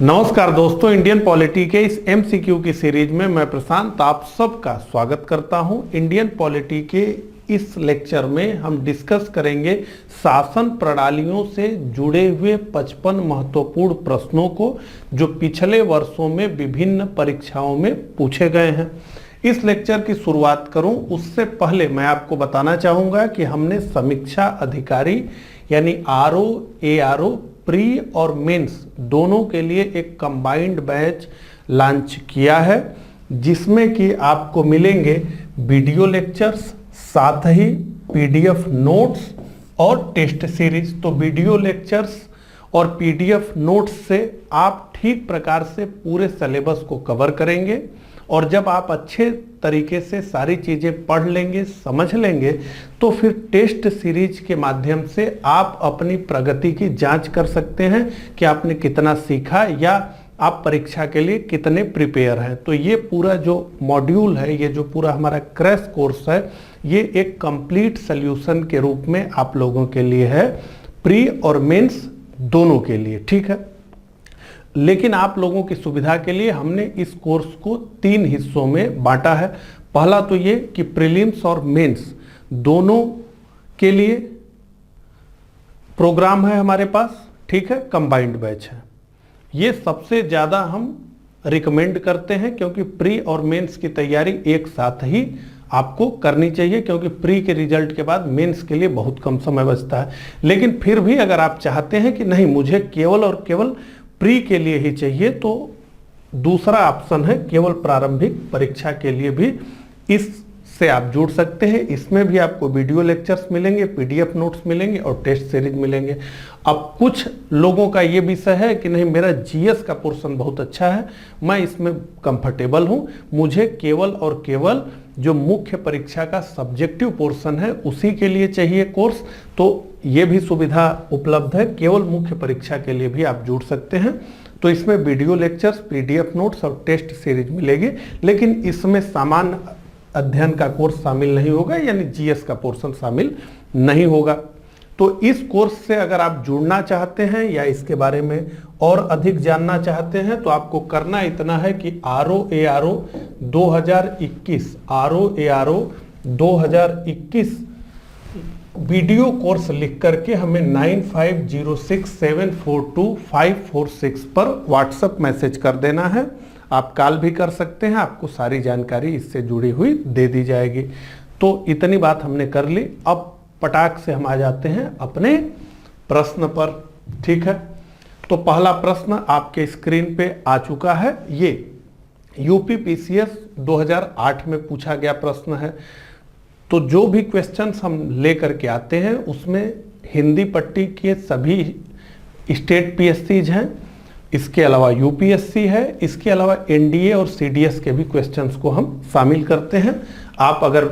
नमस्कार दोस्तों, Indian polity के इस एमसीक्यू की सीरीज में मैं प्रशांत आप सबका स्वागत करता हूं। इंडियन पॉलिटी के इस लेक्चर में हम डिस्कस करेंगे शासन प्रणालियों से जुड़े हुए 55 महत्वपूर्ण प्रश्नों को जो पिछले वर्षों में विभिन्न परीक्षाओं में पूछे गए हैं। इस लेक्चर की शुरुआत करूं उससे पहले मैं आपको बताना चाहूंगा कि हमने समीक्षा अधिकारी यानी आरओ एआरओ प्री और मेंस दोनों के लिए एक कंबाइंड बैच लॉन्च किया है, जिसमें कि आपको मिलेंगे वीडियो लेक्चर्स, साथ ही पीडीएफ नोट्स और टेस्ट सीरीज। तो वीडियो लेक्चर्स और पीडीएफ नोट्स से आप ठीक प्रकार से पूरे सिलेबस को कवर करेंगे और जब आप अच्छे तरीके से सारी चीज़ें पढ़ लेंगे, समझ लेंगे, तो फिर टेस्ट सीरीज के माध्यम से आप अपनी प्रगति की जांच कर सकते हैं कि आपने कितना सीखा या आप परीक्षा के लिए कितने प्रिपेयर हैं। तो ये पूरा जो मॉड्यूल है, ये जो पूरा हमारा क्रैश कोर्स है, ये एक कंप्लीट सॉल्यूशन के रूप में आप लोगों के लिए है, प्री और मेंस दोनों के लिए, ठीक है। लेकिन आप लोगों की सुविधा के लिए हमने इस कोर्स को 3 हिस्सों में बांटा है। पहला तो ये कि प्रीलिम्स और मेंस दोनों के लिए प्रोग्राम है हमारे पास, ठीक है, कंबाइंड बैच है। ये सबसे ज़्यादा हम रिकमेंड करते हैं क्योंकि प्री और मेंस की तैयारी एक साथ ही आपको करनी चाहिए, क्योंकि प्री के रिजल्ट के बाद मेंस के लिए बहुत कम समय बचता है। लेकिन फिर भी अगर आप चाहते हैं कि नहीं, मुझे केवल और केवल प्री के लिए ही चाहिए, तो दूसरा ऑप्शन है केवल प्रारंभिक परीक्षा के लिए भी इससे आप जुड़ सकते हैं। इसमें भी आपको वीडियो लेक्चर्स मिलेंगे, पीडीएफ नोट्स मिलेंगे और टेस्ट सीरीज मिलेंगे। अब कुछ लोगों का ये विषय है कि नहीं, मेरा जीएस का पोर्शन बहुत अच्छा है, मैं इसमें कंफर्टेबल हूँ, मुझे केवल और केवल जो मुख्य परीक्षा का सब्जेक्टिव पोर्शन है उसी के लिए चाहिए कोर्स। तो ये भी सुविधा उपलब्ध है, केवल मुख्य परीक्षा के लिए भी आप जुड़ सकते हैं। तो इसमें वीडियो लेक्चर्स, पीडीएफ नोट्स और टेस्ट सीरीज मिलेगी, लेकिन इसमें सामान्य अध्ययन का कोर्स शामिल नहीं होगा, यानी जीएस का पोर्शन शामिल नहीं होगा। तो इस कोर्स से अगर आप जुड़ना चाहते हैं या इसके बारे में और अधिक जानना चाहते हैं तो आपको करना इतना है कि आरओ एआरओ 2021 वीडियो कोर्स लिख करके हमें 9506742546 पर व्हाट्सएप मैसेज कर देना है। आप कॉल भी कर सकते हैं, आपको सारी जानकारी इससे जुड़ी हुई दे दी जाएगी। तो इतनी बात हमने कर ली। अब पटाख से हम आ जाते हैं अपने प्रश्न पर, ठीक है। तो पहला प्रश्न आपके स्क्रीन पे आ चुका है। ये यूपी पीसीएस 2008 में पूछा गया प्रश्न है। तो जो भी क्वेश्चंस हम लेकर के आते हैं उसमें हिंदी पट्टी के सभी स्टेट पीएससीज हैं, इसके अलावा यूपीएससी है, इसके अलावा एनडीए और सीडीएस के भी क्वेश्चंस को हम शामिल करते हैं। आप अगर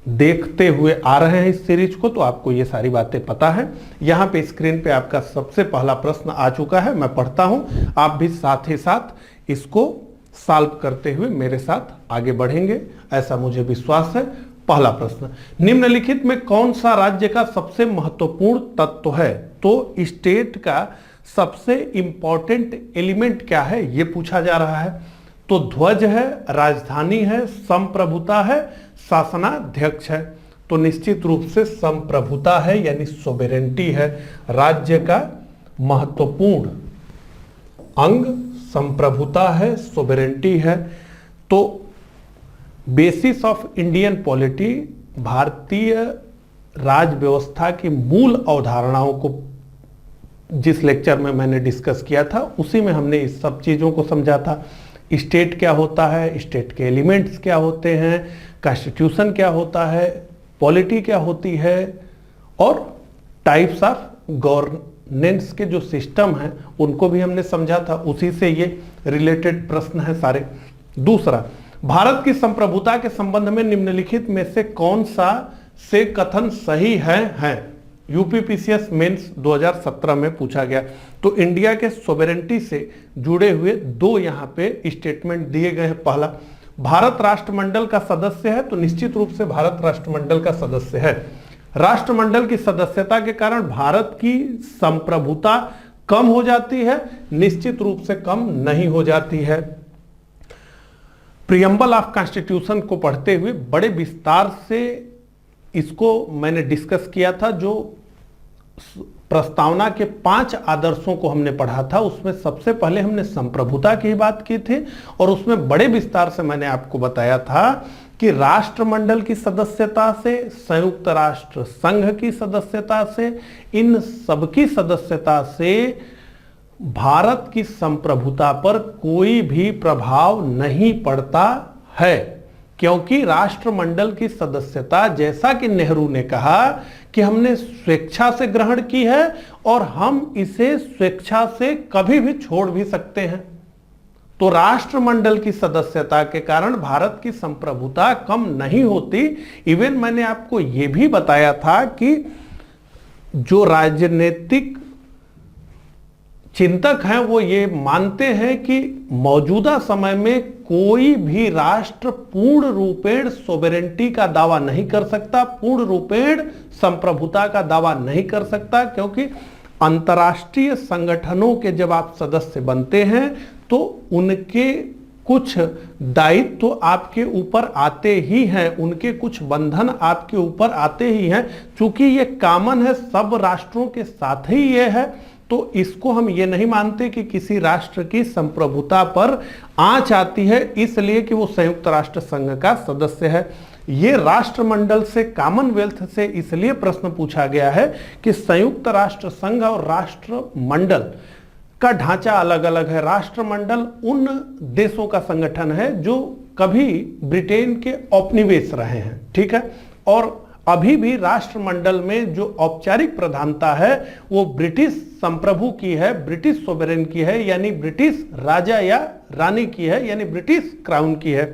देखते हुए आ रहे हैं इस सीरीज को तो आपको ये सारी बातें पता है। यहाँ पे स्क्रीन पे आपका सबसे पहला प्रश्न आ चुका है, मैं पढ़ता हूँ, आप भी साथ ही साथ इसको सॉल्व करते हुए मेरे साथ आगे बढ़ेंगे, ऐसा मुझे विश्वास है। पहला प्रश्न, निम्नलिखित में कौन सा राज्य का सबसे महत्वपूर्ण तत्व है? तो स्टेट का सबसे इंपॉर्टेंट एलिमेंट क्या है ये पूछा जा रहा है। तो ध्वज है, राजधानी है, संप्रभुता है, शासनाध्यक्ष है। तो निश्चित रूप से संप्रभुता है, यानी सोवेरेंटी है। राज्य का महत्वपूर्ण अंग संप्रभुता है, सोवेरेंटी है। तो बेसिस ऑफ इंडियन पॉलिटी, भारतीय राज व्यवस्था की मूल अवधारणाओं को जिस लेक्चर में मैंने डिस्कस किया था उसी में हमने इस सब चीज़ों को समझा था। स्टेट क्या होता है, स्टेट के एलिमेंट्स क्या होते हैं, कॉन्स्टिट्यूशन क्या होता है, पॉलिटी क्या होती है और टाइप्स ऑफ गवर्नेंस के जो सिस्टम हैं उनको भी हमने समझा था। उसी से ये रिलेटेड प्रश्न है सारे। दूसरा, भारत की संप्रभुता के संबंध में निम्नलिखित में से कौन सा से कथन सही है? यूपी पीसीएस मेंस 2017 में पूछा गया। तो इंडिया के सोवेरेंटी से जुड़े हुए 2 यहाँ पे स्टेटमेंट दिए गए हैं। पहला, भारत राष्ट्रमंडल का सदस्य है, तो निश्चित रूप से भारत राष्ट्रमंडल का सदस्य है। राष्ट्रमंडल की सदस्यता के कारण भारत की संप्रभुता कम हो जाती है, निश्चित रूप से कम नहीं हो जाती है। प्रियम्बल ऑफ कॉन्स्टिट्यूशन को पढ़ते हुए बड़े विस्तार से इसको मैंने डिस्कस किया था। जो प्रस्तावना के 5 आदर्शों को हमने पढ़ा था, उसमें सबसे पहले हमने संप्रभुता की बात की थी और उसमें बड़े विस्तार से मैंने आपको बताया था कि राष्ट्रमंडल की सदस्यता से, संयुक्त राष्ट्र संघ की सदस्यता से, इन सबकी सदस्यता से भारत की संप्रभुता पर कोई भी प्रभाव नहीं पड़ता है, क्योंकि राष्ट्रमंडल की सदस्यता, जैसा कि नेहरू ने कहा कि हमने स्वेच्छा से ग्रहण की है और हम इसे स्वेच्छा से कभी भी छोड़ भी सकते हैं। तो राष्ट्रमंडल की सदस्यता के कारण भारत की संप्रभुता कम नहीं होती। इवन मैंने आपको यह भी बताया था कि जो राजनीतिक चिंतक हैं वो ये मानते हैं कि मौजूदा समय में कोई भी राष्ट्र पूर्ण रूपेण सोवेरेंटी का दावा नहीं कर सकता, पूर्ण रूपेण संप्रभुता का दावा नहीं कर सकता, क्योंकि अंतर्राष्ट्रीय संगठनों के जब आप सदस्य बनते हैं तो उनके कुछ दायित्व तो आपके ऊपर आते ही हैं, उनके कुछ बंधन आपके ऊपर आते ही हैं। चूंकि ये कॉमन है, सब राष्ट्रों के साथ ही ये है, तो इसको हम ये नहीं मानते कि किसी राष्ट्र की संप्रभुता पर आंच आती है इसलिए कि वो संयुक्त राष्ट्र संघ का सदस्य है। ये राष्ट्रमंडल से, कॉमनवेल्थ से इसलिए प्रश्न पूछा गया है कि संयुक्त राष्ट्र संघ और राष्ट्रमंडल का ढांचा अलग अलग है। राष्ट्रमंडल उन देशों का संगठन है जो कभी ब्रिटेन के औपनिवेश रहे हैं, ठीक है, और अभी भी राष्ट्रमंडल में जो औपचारिक प्रधानता है वो ब्रिटिश संप्रभु की है, ब्रिटिश सोवरेन की है, यानी ब्रिटिश राजा या रानी की है, यानी ब्रिटिश क्राउन की है।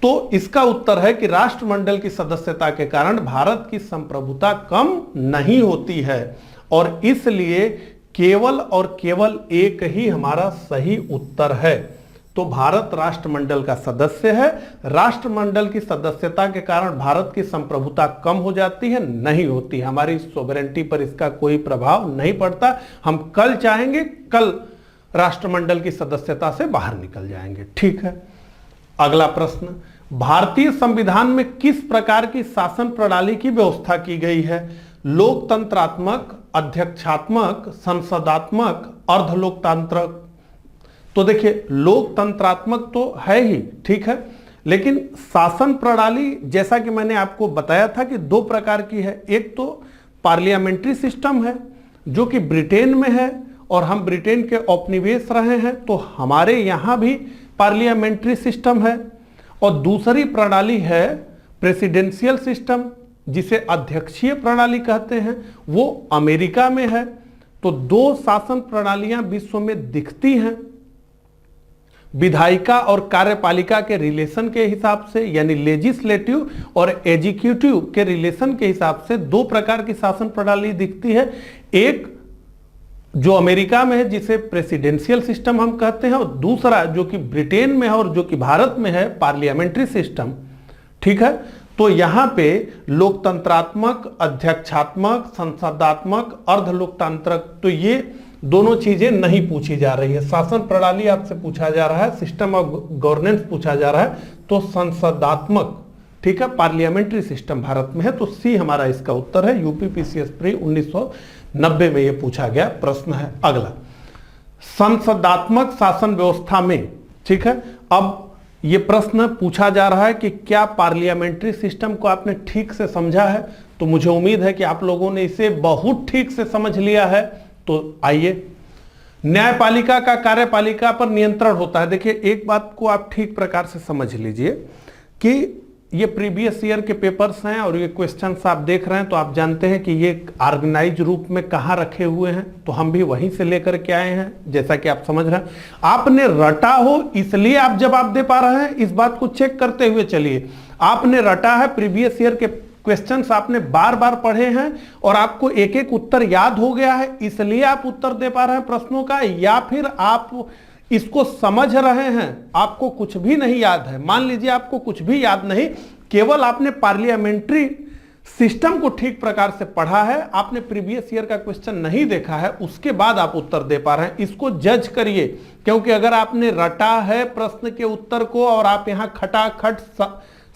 तो इसका उत्तर है कि राष्ट्रमंडल की सदस्यता के कारण भारत की संप्रभुता कम नहीं होती है और इसलिए केवल और केवल एक ही हमारा सही उत्तर है। तो भारत राष्ट्रमंडल का सदस्य है। राष्ट्रमंडल की सदस्यता के कारण भारत की संप्रभुता कम हो जाती है, नहीं होती। हमारी सोवरेंटी पर इसका कोई प्रभाव नहीं पड़ता। हम कल चाहेंगे कल राष्ट्रमंडल की सदस्यता से बाहर निकल जाएंगे, ठीक है। अगला प्रश्न, भारतीय संविधान में किस प्रकार की शासन प्रणाली की व्यवस्था की गई है? लोकतंत्रात्मक, अध्यक्षात्मक, संसदात्मक, अर्धलोकतांत्रिक। तो देखिए, लोकतंत्रात्मक तो है ही, ठीक है, लेकिन शासन प्रणाली जैसा कि मैंने आपको बताया था कि 2 प्रकार की है। एक तो पार्लियामेंट्री सिस्टम है जो कि ब्रिटेन में है और हम ब्रिटेन के औपनिवेश रहे हैं, तो हमारे यहां भी पार्लियामेंट्री सिस्टम है। और दूसरी प्रणाली है प्रेसिडेंशियल सिस्टम, जिसे अध्यक्षीय प्रणाली कहते हैं, वो अमेरिका में है। तो 2 शासन प्रणालियां विश्व में दिखती हैं। विधायिका और कार्यपालिका के रिलेशन के हिसाब से, यानी लेजिस्लेटिव और एग्जीक्यूटिव के रिलेशन के हिसाब से 2 प्रकार की शासन प्रणाली दिखती है। एक जो अमेरिका में है जिसे प्रेसिडेंशियल सिस्टम हम कहते हैं, और दूसरा जो कि ब्रिटेन में है और जो कि भारत में है पार्लियामेंट्री सिस्टम, ठीक है। तो यहां पे लोकतंत्रात्मक, अध्यक्षात्मक, संसदात्मक, अर्धलोकतांत्रिक, तो ये दोनों चीजें नहीं पूछी जा रही है। शासन प्रणाली आपसे पूछा जा रहा है, सिस्टम ऑफ गवर्नेंस पूछा जा रहा है, तो संसदात्मक, ठीक है, पार्लियामेंट्री सिस्टम भारत में है। तो सी हमारा इसका उत्तर है। यूपीपीसीएस प्री 1990 में यह पूछा गया प्रश्न है। अगला, संसदात्मक शासन व्यवस्था में, ठीक है, अब यह प्रश्न पूछा जा रहा है कि क्या पार्लियामेंट्री सिस्टम को आपने ठीक से समझा है? तो मुझे उम्मीद है कि आप लोगों ने इसे बहुत ठीक से समझ लिया है। तो आइए, न्यायपालिका का कार्यपालिका पर नियंत्रण होता है। देखिए, एक बात को आप ठीक प्रकार से समझ लीजिए कि ये प्रीवियस ईयर के पेपर्स हैं और ये क्वेश्चंस आप देख रहे हैं, तो आप जानते हैं कि ये ऑर्गेनाइज रूप में कहाँ रखे हुए हैं, तो हम भी वहीं से लेकर के आए हैं, जैसा कि आप समझ रहे हैं। आपने रटा हो इसलिए आप जवाब दे पा रहे हैं, इस बात को चेक करते हुए चलिए। आपने रटा है, प्रीवियस ईयर के क्वेश्चंस आपने बार बार पढ़े हैं और आपको एक एक उत्तर याद हो गया है, इसलिए आप उत्तर दे पा रहे हैं प्रश्नों का, या फिर आप इसको समझ रहे हैं, आपको कुछ भी नहीं याद है। मान लीजिए आपको कुछ भी याद नहीं, केवल आपने पार्लियामेंट्री सिस्टम को ठीक प्रकार से पढ़ा है, आपने प्रीवियस ईयर का क्वेश्चन नहीं देखा है, उसके बाद आप उत्तर दे पा रहे हैं, इसको जज करिए। क्योंकि अगर आपने रटा है प्रश्न के उत्तर को और आप यहां खटाखट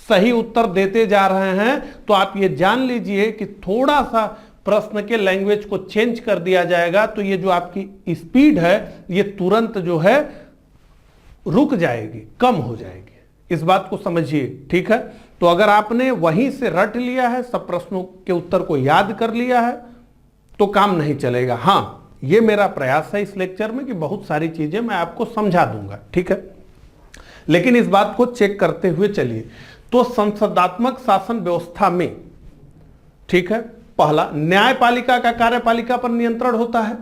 सही उत्तर देते जा रहे हैं, तो आप ये जान लीजिए कि थोड़ा सा प्रश्न के लैंग्वेज को चेंज कर दिया जाएगा तो ये जो आपकी स्पीड है ये तुरंत जो है रुक जाएगी, कम हो जाएगी। इस बात को समझिए, ठीक है। तो अगर आपने वहीं से रट लिया है, सब प्रश्नों के उत्तर को याद कर लिया है, तो काम नहीं चलेगा। हां, ये मेरा प्रयास है इस लेक्चर में कि बहुत सारी चीजें मैं आपको समझा दूंगा, ठीक है। लेकिन इस बात को चेक करते हुए चलिए। तो संसदात्मक शासन व्यवस्था में, ठीक है, पहला, न्यायपालिका का कार्यपालिका पर नियंत्रण होता है,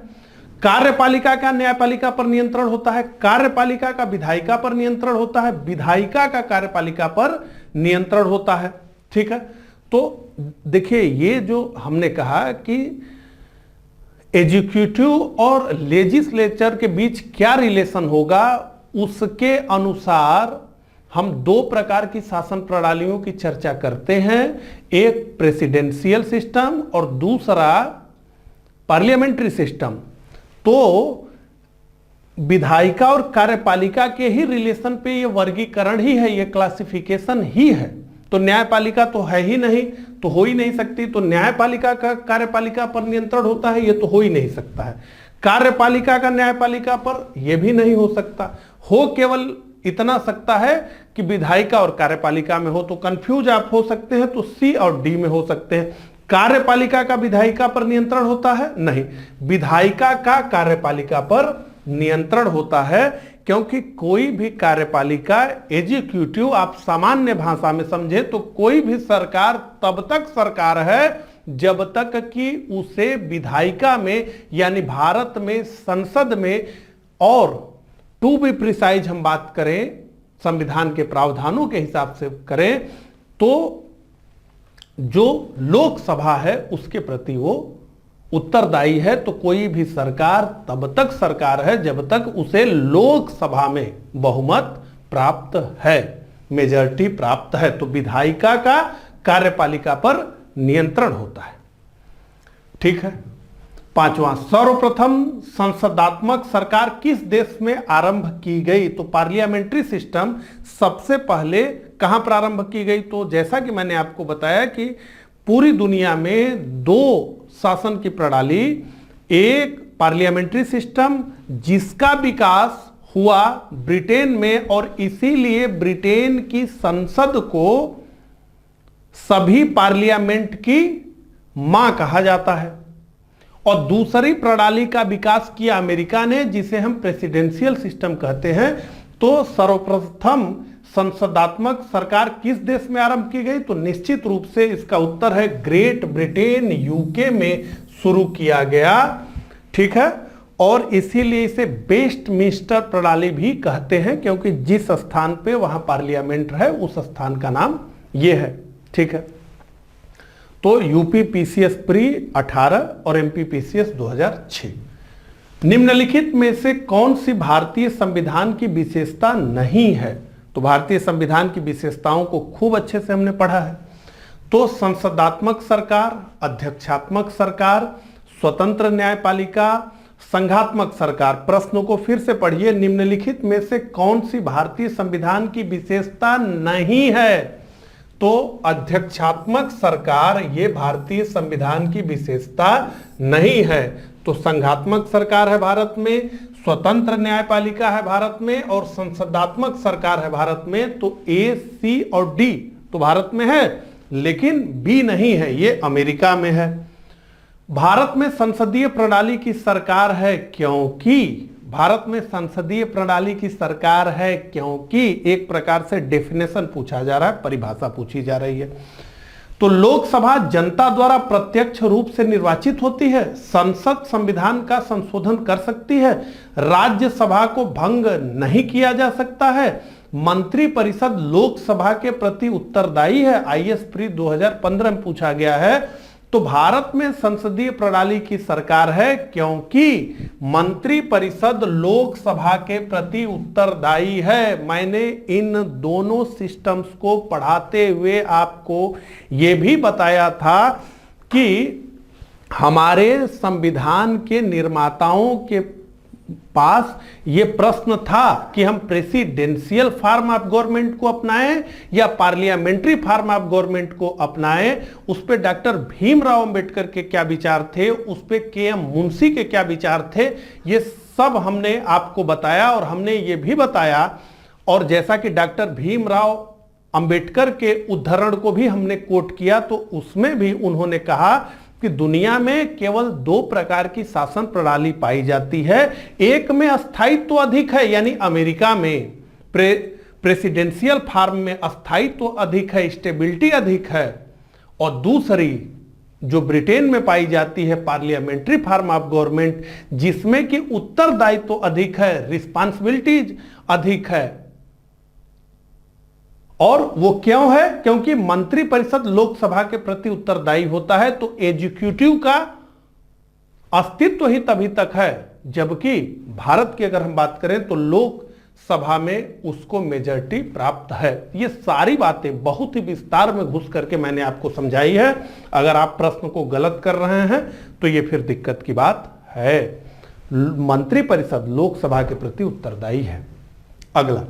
कार्यपालिका का न्यायपालिका पर नियंत्रण होता है, कार्यपालिका का विधायिका पर नियंत्रण होता है, विधायिका का कार्यपालिका पर नियंत्रण होता है, ठीक है। तो देखिए, ये जो हमने कहा कि एग्जीक्यूटिव और लेजिस्लेचर के बीच क्या रिलेशन होगा, उसके अनुसार हम दो प्रकार की शासन प्रणालियों की चर्चा करते हैं, एक प्रेसिडेंशियल सिस्टम और दूसरा पार्लियामेंट्री सिस्टम। तो विधायिका और कार्यपालिका के ही रिलेशन पे ये वर्गीकरण ही है, ये क्लासिफिकेशन ही है। तो न्यायपालिका तो है ही नहीं, तो हो ही नहीं सकती। तो न्यायपालिका का कार्यपालिका पर नियंत्रण होता है, ये तो हो ही नहीं सकता है। कार्यपालिका का न्यायपालिका पर यह भी नहीं हो सकता। हो केवल इतना सकता है कि विधायिका और कार्यपालिका में हो। तो कंफ्यूज आप हो सकते हैं, तो सी और डी में हो सकते हैं। कार्यपालिका का विधायिका पर नियंत्रण होता है? नहीं, विधायिका का कार्यपालिका पर नियंत्रण होता है, क्योंकि कोई भी कार्यपालिका, एग्जीक्यूटिव, आप सामान्य भाषा में समझे तो कोई भी सरकार तब तक सरकार है जब तक कि उसे विधायिका में, यानी भारत में संसद में, और टू बी प्रिसाइज हम बात करें संविधान के प्रावधानों के हिसाब से करें, तो जो लोकसभा है उसके प्रति वो उत्तरदायी है। तो कोई भी सरकार तब तक सरकार है जब तक उसे लोकसभा में बहुमत प्राप्त है, मेजॉरिटी प्राप्त है। तो विधायिका का कार्यपालिका पर नियंत्रण होता है, ठीक है। पांचवा, सर्वप्रथम संसदात्मक सरकार किस देश में आरंभ की गई? तो पार्लियामेंट्री सिस्टम सबसे पहले कहां प्रारंभ की गई? तो जैसा कि मैंने आपको बताया कि पूरी दुनिया में दो शासन की प्रणाली, एक पार्लियामेंट्री सिस्टम जिसका विकास हुआ ब्रिटेन में, और इसीलिए ब्रिटेन की संसद को सभी पार्लियामेंट की मां कहा जाता है। और दूसरी प्रणाली का विकास किया अमेरिका ने, जिसे हम प्रेसिडेंशियल सिस्टम कहते हैं। तो सर्वप्रथम संसदात्मक सरकार किस देश में आरंभ की गई? तो निश्चित रूप से इसका उत्तर है ग्रेट ब्रिटेन, यूके में शुरू किया गया, ठीक है। और इसीलिए इसे वेस्टमिंस्टर प्रणाली भी कहते हैं, क्योंकि जिस स्थान पे वहां पार्लियामेंट है उस स्थान का नाम यह है, ठीक है। तो यूपी पीसीएस प्री 18 और एमपी पीसीएस 2006। निम्नलिखित में से कौन सी भारतीय संविधान की विशेषता नहीं है? तो भारतीय संविधान की विशेषताओं को खूब अच्छे से हमने पढ़ा है। तो संसदात्मक सरकार, अध्यक्षात्मक सरकार, स्वतंत्र न्यायपालिका, संघात्मक सरकार। प्रश्नों को फिर से पढ़िए, निम्नलिखित में से कौन सी भारतीय संविधान की विशेषता नहीं है? तो अध्यक्षात्मक सरकार ये भारतीय संविधान की विशेषता नहीं है। तो संघात्मक सरकार है भारत में, स्वतंत्र न्यायपालिका है भारत में, और संसदात्मक सरकार है भारत में। तो ए, सी और डी तो भारत में है, लेकिन बी नहीं है, ये अमेरिका में है। भारत में संसदीय प्रणाली की सरकार है क्योंकि, भारत में संसदीय प्रणाली की सरकार है क्योंकि एक प्रकार से डेफिनेशन पूछा जा रहा है, परिभाषा पूछी जा रही है। तो लोकसभा जनता द्वारा प्रत्यक्ष रूप से निर्वाचित होती है, संसद संविधान का संशोधन कर सकती है, राज्यसभा को भंग नहीं किया जा सकता है, मंत्रिपरिषद लोकसभा के प्रति उत्तरदायी है, आईएएस प्री 2015 में पूछा गया है। तो भारत में संसदीय प्रणाली की सरकार है क्योंकि मंत्रिपरिषद लोकसभा के प्रति उत्तरदायी है। मैंने इन दोनों सिस्टम्स को पढ़ाते हुए आपको यह भी बताया था कि हमारे संविधान के निर्माताओं के पास ये प्रश्न था कि हम प्रेसिडेंशियल फॉर्म ऑफ गवर्नमेंट को अपनाएं या पार्लियामेंट्री फॉर्म ऑफ गवर्नमेंट को अपनाएं। उस पे डॉक्टर भीमराव अंबेडकर के क्या विचार थे, उस पे के.एम. मुंशी के क्या विचार थे, ये सब हमने आपको बताया। और हमने ये भी बताया, और जैसा कि डॉक्टर भीमराव अंबेडकर के उद्धरण को भी हमने कोट किया, तो उसमें भी उन्होंने कहा कि दुनिया में केवल 2 प्रकार की शासन प्रणाली पाई जाती है। एक में अस्थायित्व अधिक है, यानी अमेरिका में प्रेसिडेंशियल फॉर्म में अस्थायित्व अधिक है, स्टेबिलिटी अधिक है। और दूसरी जो ब्रिटेन में पाई जाती है पार्लियामेंट्री फॉर्म ऑफ गवर्नमेंट, जिसमें कि उत्तरदायित्व अधिक है, रिस्पांसिबिलिटीज अधिक है। और वो क्यों है? क्योंकि मंत्रिपरिषद लोकसभा के प्रति उत्तरदायी होता है। तो एग्जीक्यूटिव का अस्तित्व ही तभी तक है, जबकि भारत की अगर हम बात करें तो लोकसभा में उसको मेजॉरिटी प्राप्त है। ये सारी बातें बहुत ही विस्तार में घुस करके मैंने आपको समझाई है। अगर आप प्रश्न को गलत कर रहे हैं तो ये फिर दिक्कत की बात है। मंत्रिपरिषद लोकसभा के प्रति उत्तरदायी है। अगला,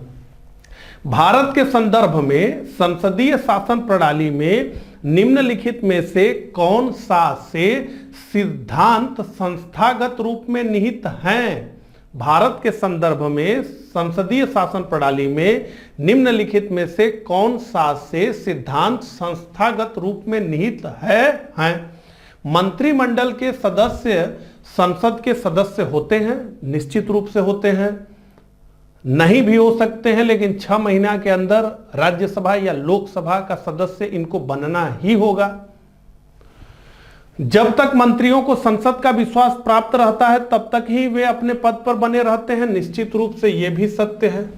भारत के संदर्भ में संसदीय शासन प्रणाली में निम्नलिखित में से कौन सा से सिद्धांत संस्थागत रूप में निहित हैं? भारत के संदर्भ में संसदीय शासन प्रणाली में निम्नलिखित में से कौन सा से सिद्धांत संस्थागत रूप में निहित हैं? मंत्रिमंडल के सदस्य संसद के सदस्य होते हैं, निश्चित रूप से होते हैं। नहीं भी हो सकते हैं, लेकिन 6 महीना के अंदर राज्यसभा या लोकसभा का सदस्य इनको बनना ही होगा। जब तक मंत्रियों को संसद का विश्वास प्राप्त रहता है तब तक ही वे अपने पद पर बने रहते हैं। निश्चित रूप से यह भी सत्य है,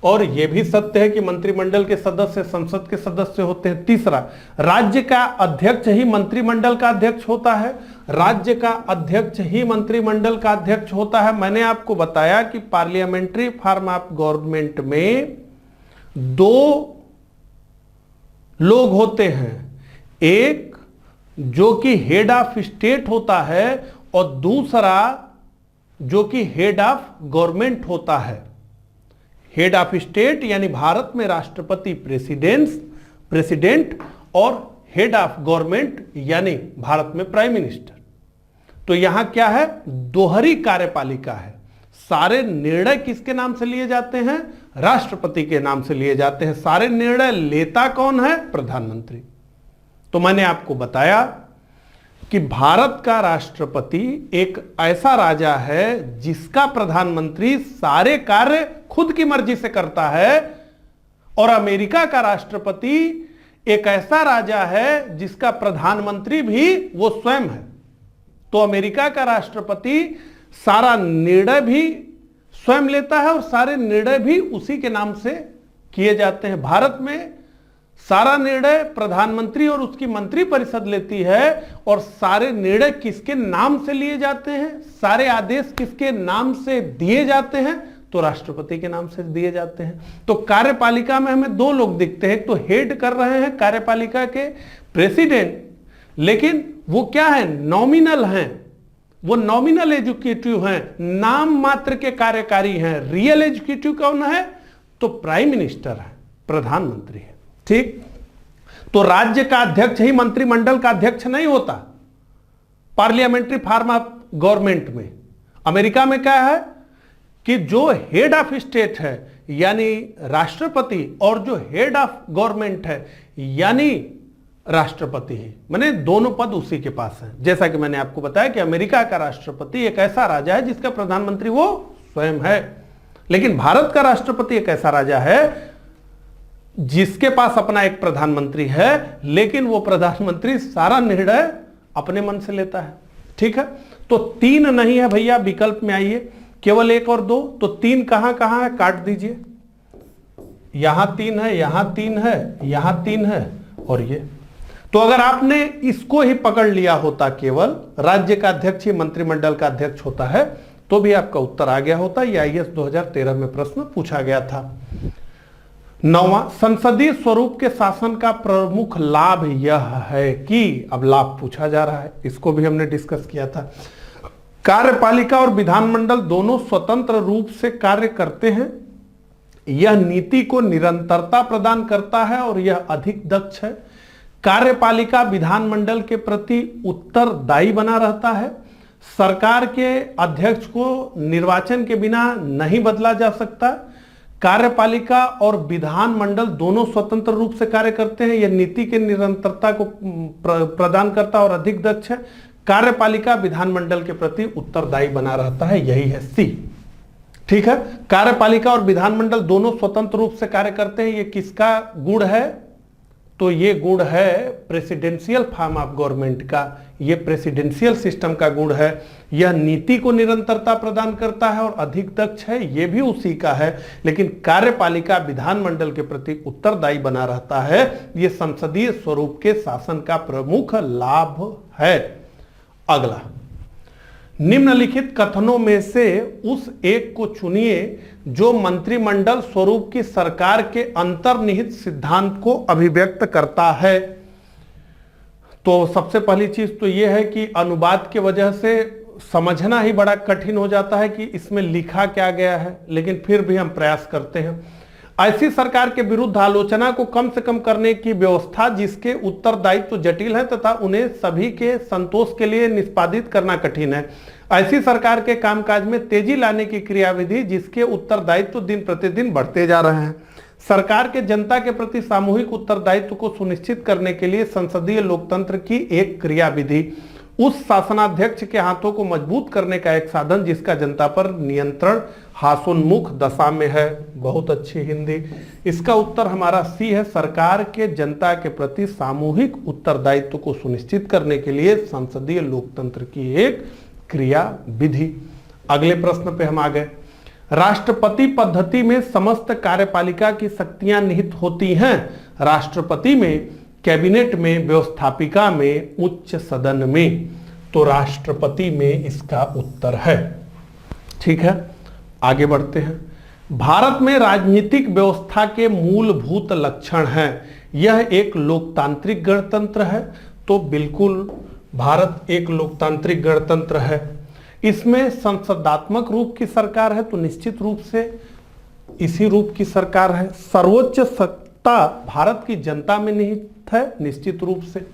और यह भी सत्य है कि मंत्रिमंडल के सदस्य संसद के सदस्य होते हैं। तीसरा, राज्य का अध्यक्ष ही मंत्रिमंडल का अध्यक्ष होता है। राज्य का अध्यक्ष ही मंत्रिमंडल का अध्यक्ष होता है। मैंने आपको बताया कि पार्लियामेंट्री फॉर्म ऑफ गवर्नमेंट में 2 लोग होते हैं, एक जो कि हेड ऑफ स्टेट होता है और दूसरा जो कि हेड ऑफ गवर्नमेंट होता है। हेड ऑफ स्टेट यानी भारत में राष्ट्रपति प्रेसिडेंट, और हेड ऑफ गवर्नमेंट यानी भारत में प्राइम मिनिस्टर। तो यहां क्या है? दोहरी कार्यपालिका है। सारे निर्णय किसके नाम से लिए जाते हैं? राष्ट्रपति के नाम से लिए जाते हैं। सारे निर्णय लेता कौन है? प्रधानमंत्री। तो मैंने आपको बताया कि भारत का राष्ट्रपति एक ऐसा राजा है जिसका प्रधानमंत्री सारे कार्य खुद की मर्जी से करता है, और अमेरिका का राष्ट्रपति एक ऐसा राजा है जिसका प्रधानमंत्री भी वो स्वयं है। तो अमेरिका का राष्ट्रपति सारा निर्णय भी स्वयं लेता है और सारे निर्णय भी उसी के नाम से किए जाते हैं। भारत में सारा निर्णय प्रधानमंत्री और उसकी मंत्रिपरिषद लेती है, और सारे निर्णय किसके नाम से लिए जाते हैं? सारे आदेश किसके नाम से दिए जाते हैं? तो राष्ट्रपति के नाम से दिए जाते हैं। तो कार्यपालिका में हमें 2 लोग दिखते हैं। तो हेड कर रहे हैं कार्यपालिका के प्रेसिडेंट, लेकिन वो क्या है? नॉमिनल हैं। वो नॉमिनल एग्जीक्यूटिव हैं, नाम मात्र के कार्यकारी हैं। रियल एग्जीक्यूटिव कौन है? तो प्राइम मिनिस्टर है, प्रधानमंत्री है। ठीक, तो राज्य का अध्यक्ष ही मंत्रिमंडल का अध्यक्ष नहीं होता पार्लियामेंट्री फॉर्म ऑफ गवर्नमेंट में। अमेरिका में क्या है कि जो हेड ऑफ स्टेट है यानी राष्ट्रपति, और जो हेड ऑफ गवर्नमेंट है यानी राष्ट्रपति ही, माने दोनों पद उसी के पास हैं। जैसा कि मैंने आपको बताया कि अमेरिका का राष्ट्रपति एक ऐसा राजा है जिसका प्रधानमंत्री वो स्वयं है, लेकिन भारत का राष्ट्रपति एक ऐसा राजा है जिसके पास अपना एक प्रधानमंत्री है, लेकिन वो प्रधानमंत्री सारा निर्णय अपने मन से लेता है। ठीक है, तो 3 नहीं है भैया, विकल्प में आइए, केवल 1 और 2। तो 3 कहां कहां है? काट दीजिए। यहां 3 है, यहां 3 है, यहां 3 है, और ये। तो अगर आपने इसको ही पकड़ लिया होता, केवल राज्य का अध्यक्ष ही मंत्रिमंडल का अध्यक्ष होता है, तो भी आपका उत्तर आ गया होता। ये आईएएस 2013 में प्रश्न पूछा गया था। 9वां, संसदीय स्वरूप के शासन का प्रमुख लाभ यह है कि, अब लाभ पूछा जा रहा है, इसको भी हमने डिस्कस किया था। कार्यपालिका और विधानमंडल दोनों स्वतंत्र रूप से कार्य करते हैं। यह नीति को निरंतरता प्रदान करता है और यह अधिक दक्ष है। कार्यपालिका विधानमंडल के प्रति उत्तरदायी बना रहता है। सरकार के अध्यक्ष को निर्वाचन के बिना नहीं बदला जा सकता। कार्यपालिका और विधानमंडल दोनों स्वतंत्र रूप से कार्य करते हैं। यह नीति के निरंतरता को प्रदान करता और अधिक दक्ष है। कार्यपालिका विधानमंडल के प्रति उत्तरदायी बना रहता है, यही है सी। ठीक है, कार्यपालिका और विधानमंडल दोनों स्वतंत्र रूप से कार्य करते हैं। ये किसका गुण है? तो ये गुण है प्रेसिडेंशियल फॉर्म ऑफ गवर्नमेंट का, ये प्रेसिडेंशियल सिस्टम का गुण है। यह नीति को निरंतरता प्रदान करता है और अधिक दक्ष है, ये भी उसी का है। लेकिन कार्यपालिका विधानमंडल के प्रति उत्तरदायी बना रहता है, ये संसदीय स्वरूप के शासन का प्रमुख लाभ है। अगला, निम्नलिखित कथनों में से उस एक को चुनिए जो मंत्रिमंडल स्वरूप की सरकार के अंतर्निहित सिद्धांत को अभिव्यक्त करता है। तो सबसे पहली चीज तो यह है कि अनुवाद की वजह से समझना ही बड़ा कठिन हो जाता है कि इसमें लिखा क्या गया है, लेकिन फिर भी हम प्रयास करते हैं। ऐसी सरकार के विरुद्ध आलोचना को कम से कम करने की व्यवस्था जिसके उत्तरदायित्व जटिल है तथा उन्हें सभी के संतोष के लिए निष्पादित करना कठिन है। ऐसी सरकार के कामकाज में तेजी लाने की क्रियाविधि जिसके उत्तरदायित्व दिन प्रतिदिन बढ़ते जा रहे हैं। सरकार के जनता के प्रति सामूहिक उत्तरदायित्व को सुनिश्चित करने के लिए संसदीय लोकतंत्र की एक क्रियाविधि, उस शासनाध्यक्ष के हाथों को मजबूत करने का एक साधन जिसका जनता पर नियंत्रण हासोन्मुख दशा में है। बहुत अच्छी हिंदी। इसका उत्तर हमारा सी है, सरकार के जनता के प्रति सामूहिक उत्तरदायित्व को सुनिश्चित करने के लिए संसदीय लोकतंत्र की एक क्रिया विधि। अगले प्रश्न पे हम आ गए। राष्ट्रपति पद्धति में समस्त कार्यपालिका की शक्तियां निहित होती हैं। राष्ट्रपति में, कैबिनेट में, व्यवस्थापिका में, उच्च सदन में। तो राष्ट्रपति में इसका उत्तर है। ठीक है, आगे बढ़ते हैं। भारत में राजनीतिक व्यवस्था के मूलभूत लक्षण हैं। यह एक लोकतांत्रिक गणतंत्र है। तो बिल्कुल भारत एक लोकतांत्रिक गणतंत्र है। इसमें संसदात्मक रूप की सरकार है, तो निश्चित रूप से इसी रूप की सरकार है। सर्वोच्च सत्ता भारत की जनता में निहित है, निश्चित रूप से।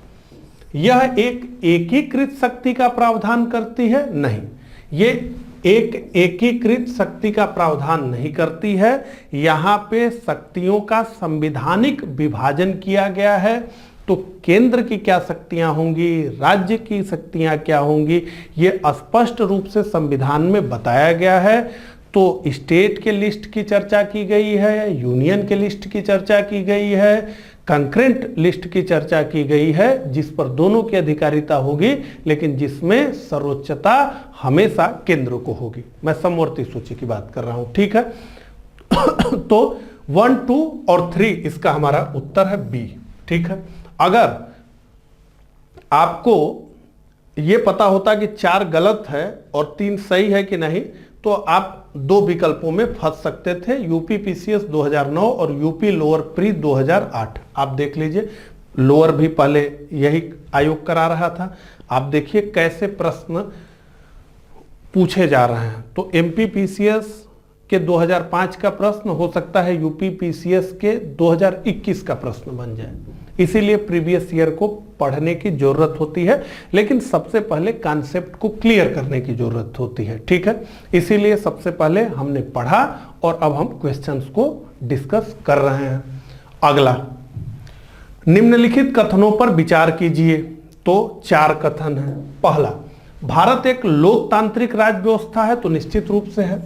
यह एक एकीकृत शक्ति का प्रावधान करती है? नहीं, ये एक एकीकृत शक्ति का प्रावधान नहीं करती है। यहां पे शक्तियों का संवैधानिक विभाजन किया गया है। तो केंद्र की क्या शक्तियां होंगी, राज्य की शक्तियां क्या होंगी, ये स्पष्ट रूप से संविधान में बताया गया है। तो स्टेट के लिस्ट की चर्चा की गई है, यूनियन के लिस्ट की चर्चा की गई है, कंकरेंट लिस्ट की चर्चा की गई है, जिस पर दोनों की अधिकारिता होगी, लेकिन जिसमें सर्वोच्चता हमेशा केंद्र को होगी। मैं समवर्ती सूची की बात कर रहा हूं। ठीक है, तो 1, 2 और 3 इसका हमारा उत्तर है बी। ठीक है, अगर आपको यह पता होता कि 4 गलत है और 3 सही है कि नहीं, तो आप 2 विकल्पों में फंस सकते थे, यूपी पीसीएस 2009 और यूपी लोअर प्री 2008। आप देख लीजिए, लोअर भी पहले यही आयोग करा रहा था। आप देखिए कैसे प्रश्न पूछे जा रहे हैं। तो एमपी पीसीएस के 2005 का प्रश्न हो सकता है यूपी पीसीएस के 2021 का प्रश्न बन जाए। इसीलिए प्रीवियस ईयर को पढ़ने की जरूरत होती है, लेकिन सबसे पहले कॉन्सेप्ट को क्लियर करने की जरूरत होती है। ठीक है, इसीलिए सबसे पहले हमने पढ़ा और अब हम क्वेश्चंस को डिस्कस कर रहे हैं। अगला, निम्नलिखित कथनों पर विचार कीजिए। तो 4 कथन है। पहला, भारत एक लोकतांत्रिक राज्य व्यवस्था है, तो निश्चित रूप से है।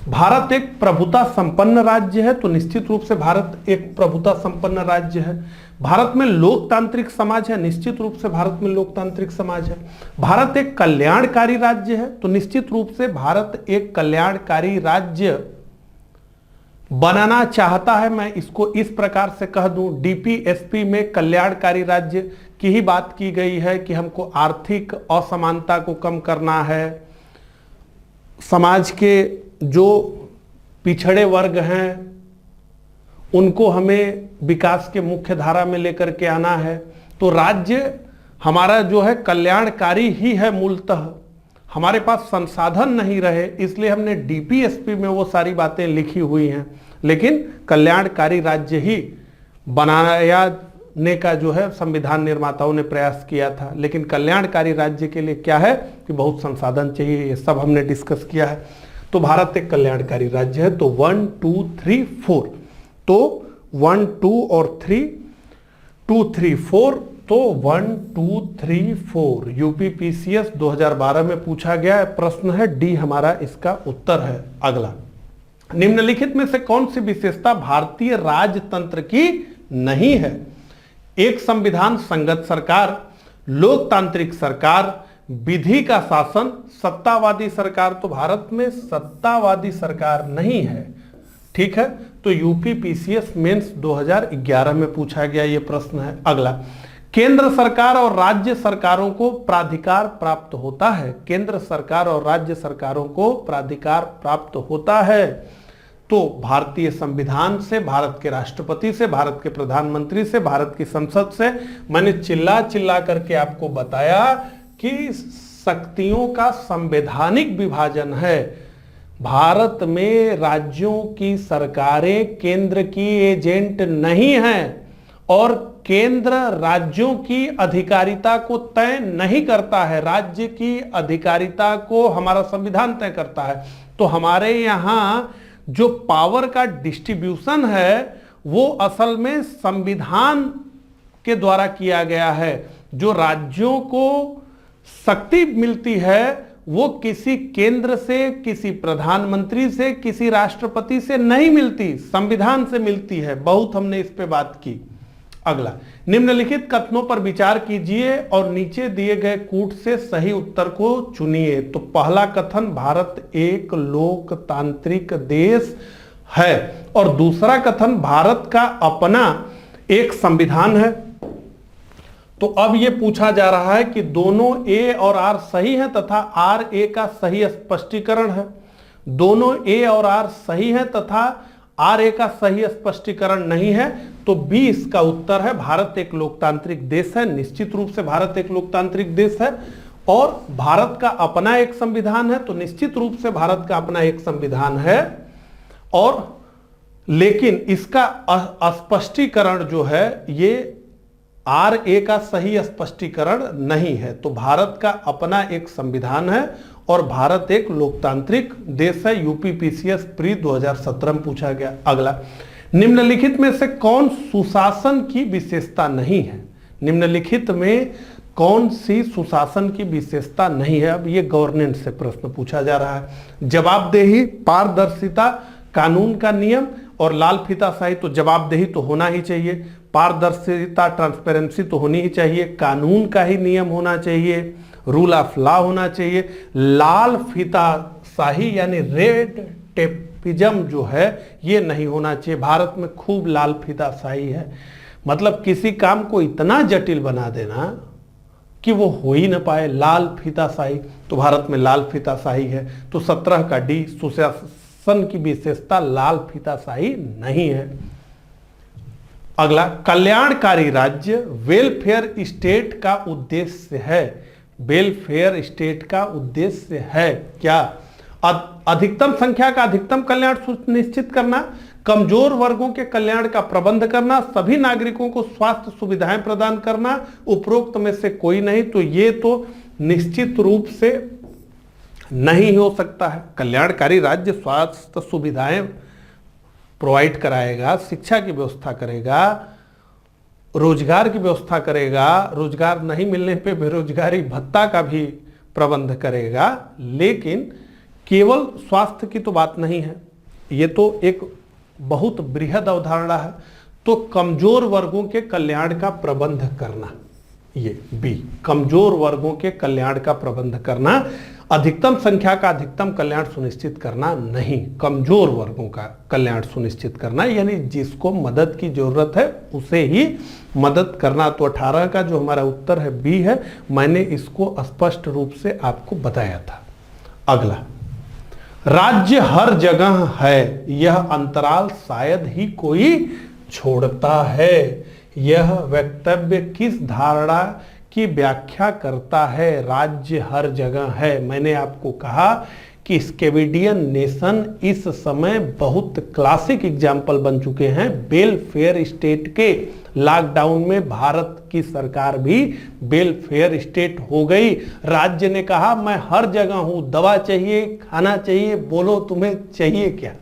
भारत एक प्रभुता संपन्न राज्य है, तो निश्चित रूप से भारत एक प्रभुता संपन्न राज्य है। भारत में लोकतांत्रिक समाज है, निश्चित रूप से भारत में लोकतांत्रिक समाज है। भारत एक कल्याणकारी राज्य है, तो निश्चित रूप से भारत एक कल्याणकारी राज्य बनाना चाहता है। मैं इसको इस प्रकार से कह दूं, डीपीएसपी में कल्याणकारी राज्य की ही बात की गई है कि हमको आर्थिक असमानता को कम करना है, समाज के जो पिछड़े वर्ग हैं उनको हमें विकास के मुख्य धारा में लेकर के आना है। तो राज्य हमारा जो है कल्याणकारी ही है मूलतः। हमारे पास संसाधन नहीं रहे इसलिए हमने डीपीएसपी में वो सारी बातें लिखी हुई हैं, लेकिन कल्याणकारी राज्य ही बनाने का जो है संविधान निर्माताओं ने प्रयास किया था। लेकिन कल्याणकारी राज्य के लिए क्या है कि बहुत संसाधन चाहिए, ये सब हमने डिस्कस किया है। तो भारत एक कल्याणकारी राज्य है। तो 1 2 3 4, तो 1 2 और 3, 2 3 4, तो 1 2 3 4 यूपीपीसीएस 2012 में पूछा गया प्रश्न है, डी हमारा इसका उत्तर है। अगला, निम्नलिखित में से कौन सी विशेषता भारतीय राजतंत्र की नहीं है? एक संविधान संगत सरकार, लोकतांत्रिक सरकार, विधि का शासन, सत्तावादी सरकार। तो भारत में सत्तावादी सरकार नहीं है। ठीक है, तो यूपीपीसीएस मेंस 2011 में पूछा गया ये प्रश्न है। अगला, केंद्र सरकार और राज्य सरकारों को प्राधिकार प्राप्त होता है। केंद्र सरकार और राज्य सरकारों को प्राधिकार प्राप्त होता है तो भारतीय संविधान से, भारत के राष्ट्रपति से, भारत के प्रधानमंत्री से, भारत की संसद से। मैंने चिल्ला चिल्ला करके आपको बताया कि शक्तियों का संवैधानिक विभाजन है। भारत में राज्यों की सरकारें केंद्र की एजेंट नहीं हैं और केंद्र राज्यों की अधिकारिता को तय नहीं करता है, राज्य की अधिकारिता को हमारा संविधान तय करता है। तो हमारे यहां जो पावर का डिस्ट्रीब्यूशन है वो असल में संविधान के द्वारा किया गया है। जो राज्यों को शक्ति मिलती है वो किसी केंद्र से, किसी प्रधानमंत्री से, किसी राष्ट्रपति से नहीं मिलती, संविधान से मिलती है। बहुत हमने इस पे बात की। अगला, निम्नलिखित कथनों पर विचार कीजिए और नीचे दिए गए कूट से सही उत्तर को चुनिए। तो पहला कथन, भारत एक लोकतांत्रिक देश है, और दूसरा कथन, भारत का अपना एक संविधान है। तो अब यह पूछा जा रहा है कि दोनों ए और आर सही है तथा आर ए का सही स्पष्टीकरण है। दोनों ए और आर सही है तथा आर ए का सही स्पष्टीकरण नहीं है, तो बी इसका उत्तर है। भारत एक लोकतांत्रिक देश है, निश्चित रूप से भारत एक लोकतांत्रिक देश है, और भारत का अपना एक संविधान है, तो निश्चित रूप से भारत का अपना एक संविधान है। और लेकिन इसका स्पष्टीकरण जो है ये आर ए का सही स्पष्टीकरण नहीं है। तो भारत का अपना एक संविधान है और भारत एक लोकतांत्रिक देश है। यूपीपीसीएस प्री 2017 में पूछा गया। अगला, निम्नलिखित में से कौन सुशासन की विशेषता नहीं है? निम्नलिखित में कौन सी सुशासन की विशेषता नहीं है? अब ये गवर्नेंस से प्रश्न पूछा जा रहा है। जवाबदेही, पारदर्शिता, कानून का नियम और लाल फीताशाही। तो जवाबदेही तो होना ही चाहिए, पारदर्शिता, ट्रांसपेरेंसी तो होनी ही चाहिए, कानून का ही नियम होना चाहिए, रूल ऑफ लॉ होना चाहिए। लाल फीताशाही यानी रेड टेपिज्म जो है ये नहीं होना चाहिए। भारत में खूब लाल फीताशाही है, मतलब किसी काम को इतना जटिल बना देना कि वो हो ही ना पाए, लाल फीताशाही। तो भारत में लाल फीताशाही है। तो 17 का डी, सुशासन की विशेषता लाल फीताशाही नहीं है। अगला, कल्याणकारी राज्य वेलफेयर स्टेट का उद्देश्य है। वेलफेयर स्टेट का उद्देश्य है क्या? अधिकतम संख्या का अधिकतम कल्याण सुनिश्चित करना, कमजोर वर्गों के कल्याण का प्रबंध करना, सभी नागरिकों को स्वास्थ्य सुविधाएं प्रदान करना, उपरोक्त में से कोई नहीं। तो ये तो निश्चित रूप से नहीं हो सकता है। कल्याणकारी राज्य स्वास्थ्य सुविधाएं प्रोवाइड कराएगा, शिक्षा की व्यवस्था करेगा, रोजगार की व्यवस्था करेगा, रोजगार नहीं मिलने पे बेरोजगारी भत्ता का भी प्रबंध करेगा, लेकिन केवल स्वास्थ्य की तो बात नहीं है। ये तो एक बहुत बृहद अवधारणा है। तो कमजोर वर्गों के कल्याण का प्रबंध करना, ये बी, कमजोर वर्गों के कल्याण का प्रबंध करना। अधिकतम संख्या का अधिकतम कल्याण सुनिश्चित करना नहीं, कमजोर वर्गों का कल्याण सुनिश्चित करना, यानी जिसको मदद की जरूरत है उसे ही मदद करना। तो 18 का जो हमारा उत्तर है बी है, मैंने इसको स्पष्ट रूप से आपको बताया था। अगला, राज्य हर जगह है, यह अंतराल शायद ही कोई छोड़ता है। यह वक्तव्य किस धारणा की व्याख्या करता है? राज्य हर जगह है। मैंने आपको कहा कि स्केविडियन नेशन इस समय बहुत क्लासिक एग्जाम्पल बन चुके हैं। वेलफेयर स्टेट के लॉकडाउन में भारत की सरकार भी वेलफेयर स्टेट हो गई। राज्य ने कहा मैं हर जगह हूं, दवा चाहिए, खाना चाहिए, बोलो तुम्हें चाहिए क्या।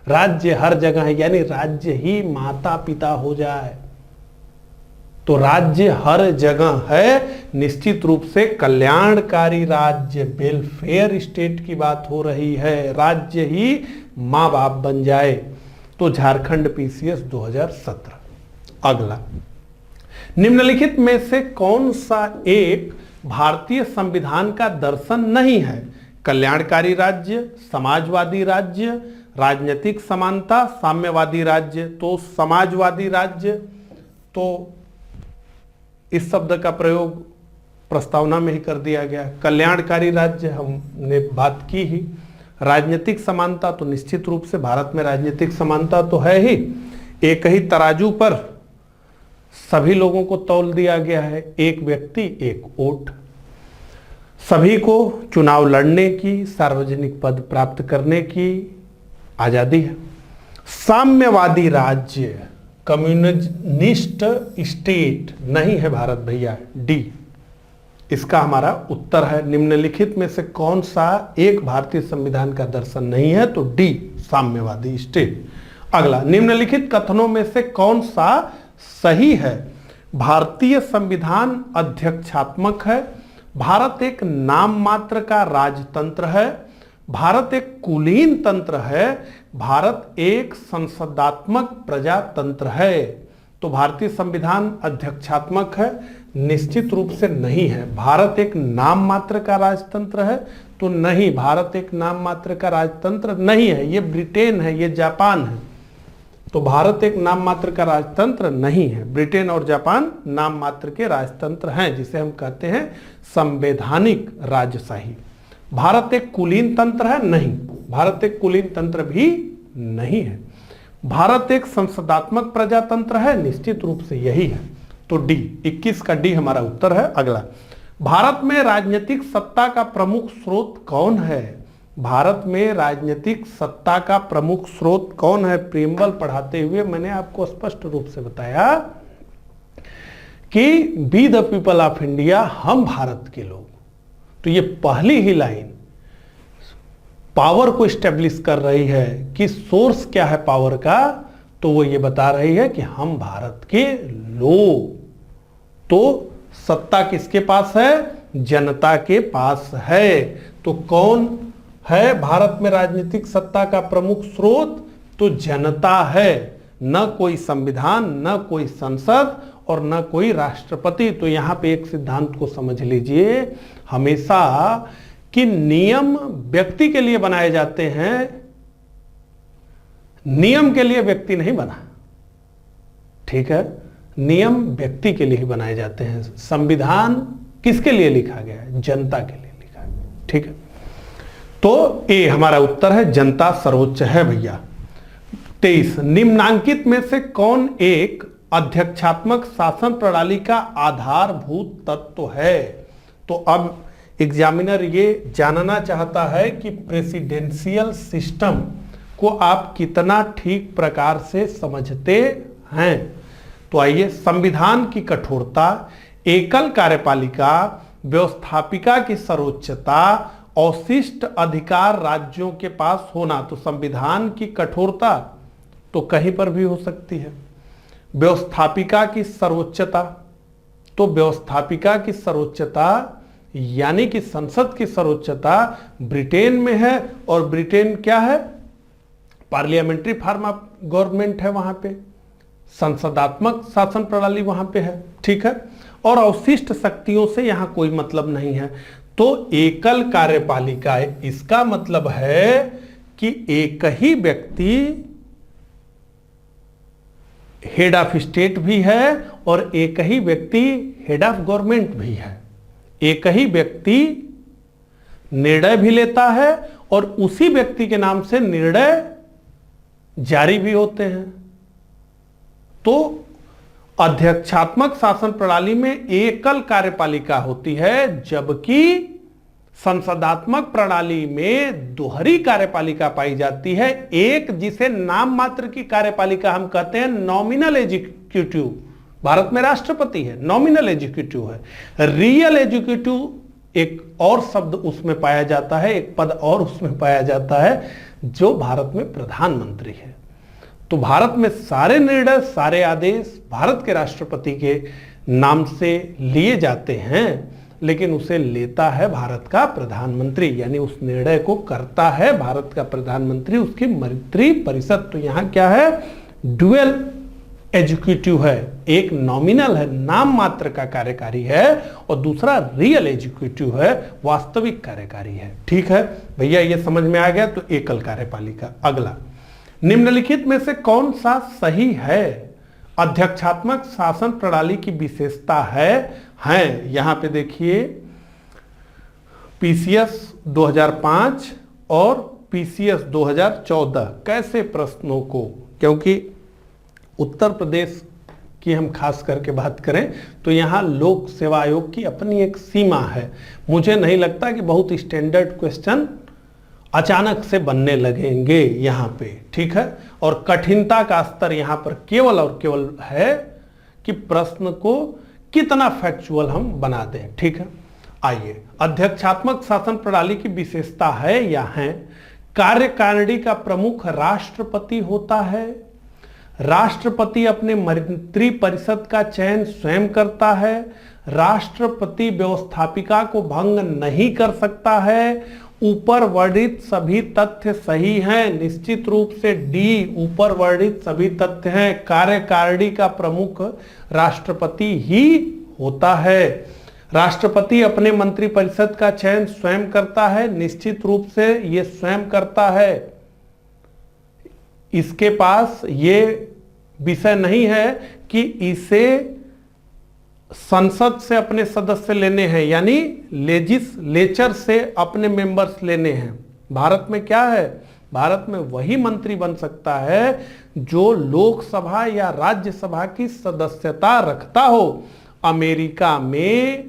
राज्य हर जगह है, यानी राज्य ही माता पिता हो जाए। तो राज्य हर जगह है, निश्चित रूप से कल्याणकारी राज्य, वेलफेयर स्टेट की बात हो रही है, राज्य ही मां बाप बन जाए। तो झारखंड पीसीएस 2017। अगला, निम्नलिखित में से कौन सा एक भारतीय संविधान का दर्शन नहीं है? कल्याणकारी राज्य, समाजवादी राज्य, राजनीतिक समानता, साम्यवादी राज्य। तो समाजवादी राज्य, तो इस शब्द का प्रयोग प्रस्तावना में ही कर दिया गया। कल्याणकारी राज्य हमने बात की ही। राजनीतिक समानता, तो निश्चित रूप से भारत में राजनीतिक समानता तो है ही। एक ही तराजू पर सभी लोगों को तौल दिया गया है, एक व्यक्ति एक वोट। सभी को चुनाव लड़ने की, सार्वजनिक पद प्राप्त करने की आजादी है। साम्यवादी राज्य, कम्युनिस्ट स्टेट नहीं है भारत भैया, डी इसका हमारा उत्तर है। निम्नलिखित में से कौन सा एक भारतीय संविधान का दर्शन नहीं है? तो डी, साम्यवादी स्टेट। अगला, निम्नलिखित कथनों में से कौन सा सही है? भारतीय संविधान अध्यक्षात्मक है, भारत एक नाम मात्र का राजतंत्र है, भारत एक कुलीन तंत्र है, भारत एक संसदात्मक प्रजातंत्र है। तो भारतीय संविधान अध्यक्षात्मक है, निश्चित रूप से नहीं है। भारत एक नाम मात्र का राजतंत्र है, तो नहीं, भारत एक नाम मात्र का राजतंत्र नहीं है। ये ब्रिटेन है, ये जापान है। तो भारत एक नाम मात्र का राजतंत्र नहीं है। ब्रिटेन और जापान नाम मात्र के राजतंत्र हैं, जिसे हम कहते हैं संवैधानिक राजशाही। भारत एक कुलीन तंत्र है, नहीं, भारत एक कुलीन तंत्र भी नहीं है। भारत एक संसदात्मक प्रजातंत्र है, निश्चित रूप से यही है। तो डी, 21 का डी हमारा उत्तर है। अगला, भारत में राजनीतिक सत्ता का प्रमुख स्रोत कौन है? भारत में राजनीतिक सत्ता का प्रमुख स्रोत कौन है? प्रीएम्बल पढ़ाते हुए मैंने आपको स्पष्ट रूप से बताया कि we the people of India, हम भारत के लोग। तो ये पहली ही लाइन पावर को स्टेब्लिश कर रही है कि सोर्स क्या है पावर का, तो वो ये बता रही है कि हम भारत के लोग। तो सत्ता किसके पास है? जनता के पास है। तो कौन है भारत में राजनीतिक सत्ता का प्रमुख स्रोत? तो जनता है, न कोई संविधान, न कोई संसद और न कोई राष्ट्रपति। तो यहां पे एक सिद्धांत को समझ लीजिए हमेशा कि नियम व्यक्ति के लिए बनाए जाते हैं, नियम के लिए व्यक्ति नहीं बना। ठीक है, नियम व्यक्ति के लिए ही बनाए जाते हैं। संविधान किसके लिए लिखा गया है? जनता के लिए लिखा है। ठीक है, तो ए हमारा उत्तर है, जनता सर्वोच्च है भैया। 23, निम्नांकित में से कौन एक अध्यक्षात्मक शासन प्रणाली का आधारभूत तत्व है? तो अब एग्जामिनर ये जानना चाहता है कि प्रेसिडेंशियल सिस्टम को आप कितना ठीक प्रकार से समझते हैं। तो आइए, संविधान की कठोरता, एकल कार्यपालिका, व्यवस्थापिका की सर्वोच्चता, अवशिष्ट अधिकार राज्यों के पास होना। तो संविधान की कठोरता तो कहीं पर भी हो सकती है। व्यवस्थापिका की सर्वोच्चता, तो व्यवस्थापिका की सर्वोच्चता यानी कि संसद की सर्वोच्चता ब्रिटेन में है, और ब्रिटेन क्या है? पार्लियामेंट्री फॉर्म ऑफ गवर्नमेंट है, वहां पे संसदात्मक शासन प्रणाली वहां पे है। ठीक है, और अवशिष्ट शक्तियों से यहां कोई मतलब नहीं है। तो एकल कार्यपालिका, इसका मतलब है कि एक ही व्यक्ति हेड ऑफ स्टेट भी है और एक ही व्यक्ति हेड ऑफ गवर्नमेंट भी है। एक ही व्यक्ति निर्णय भी लेता है और उसी व्यक्ति के नाम से निर्णय जारी भी होते हैं। तो अध्यक्षात्मक शासन प्रणाली में एकल कार्यपालिका होती है, जबकि संसदात्मक प्रणाली में दोहरी कार्यपालिका पाई जाती है। एक जिसे नाम मात्र की कार्यपालिका हम कहते हैं नॉमिनल एग्जीक्यूटिव, भारत में राष्ट्रपति है, नॉमिनल एग्जीक्यूटिव है। रियल एग्जीक्यूटिव एक और शब्द उसमें पाया जाता है, एक पद और उसमें पाया जाता है जो भारत में प्रधानमंत्री है। तो भारत में सारे निर्णय, सारे आदेश भारत के राष्ट्रपति के नाम से लिए जाते हैं, लेकिन उसे लेता है भारत का प्रधानमंत्री, यानी उस निर्णय को करता है भारत का प्रधानमंत्री, उसकी मंत्रिपरिषद। तो यहां क्या है, डुअल एग्जीक्यूटिव है, एक नॉमिनल है, नाम मात्र का कार्यकारी है, और दूसरा रियल एग्जीक्यूटिव है, वास्तविक कार्यकारी है। ठीक है भैया, ये समझ में आ गया। तो एकल कार्यपालिका। अगला, निम्नलिखित में से कौन सा सही है? अध्यक्षात्मक शासन प्रणाली की विशेषता है यहां पे देखिए, पीसीएस 2005 और पीसीएस 2014 कैसे प्रश्नों को, क्योंकि उत्तर प्रदेश की हम खास करके बात करें तो यहां लोक सेवा आयोग की अपनी एक सीमा है। मुझे नहीं लगता कि बहुत स्टैंडर्ड क्वेश्चन अचानक से बनने लगेंगे यहां पे। ठीक है, और कठिनता का स्तर यहां पर केवल और केवल है कि प्रश्न को कितना फैक्चुअल हम बना दें। ठीक है, आइए, अध्यक्षात्मक शासन प्रणाली की विशेषता है या है, कार्यकारिणी का प्रमुख राष्ट्रपति होता है, राष्ट्रपति अपने मंत्रिपरिषद का चयन स्वयं करता है, राष्ट्रपति व्यवस्थापिका को भंग नहीं कर सकता है, ऊपर वर्णित सभी तथ्य सही हैं, निश्चित रूप से डी, ऊपर वर्णित सभी तथ्य हैं, कार्यकारिणी का प्रमुख राष्ट्रपति ही होता है, राष्ट्रपति अपने मंत्रिपरिषद का चयन स्वयं करता है, निश्चित रूप से ये स्वयं करता है, इसके पास ये विषय नहीं है कि इसे संसद से अपने सदस्य लेने हैं, यानी लेजिस्लेचर से अपने मेंबर्स लेने हैं। भारत में क्या है, भारत में वही मंत्री बन सकता है जो लोकसभा या राज्यसभा की सदस्यता रखता हो। अमेरिका में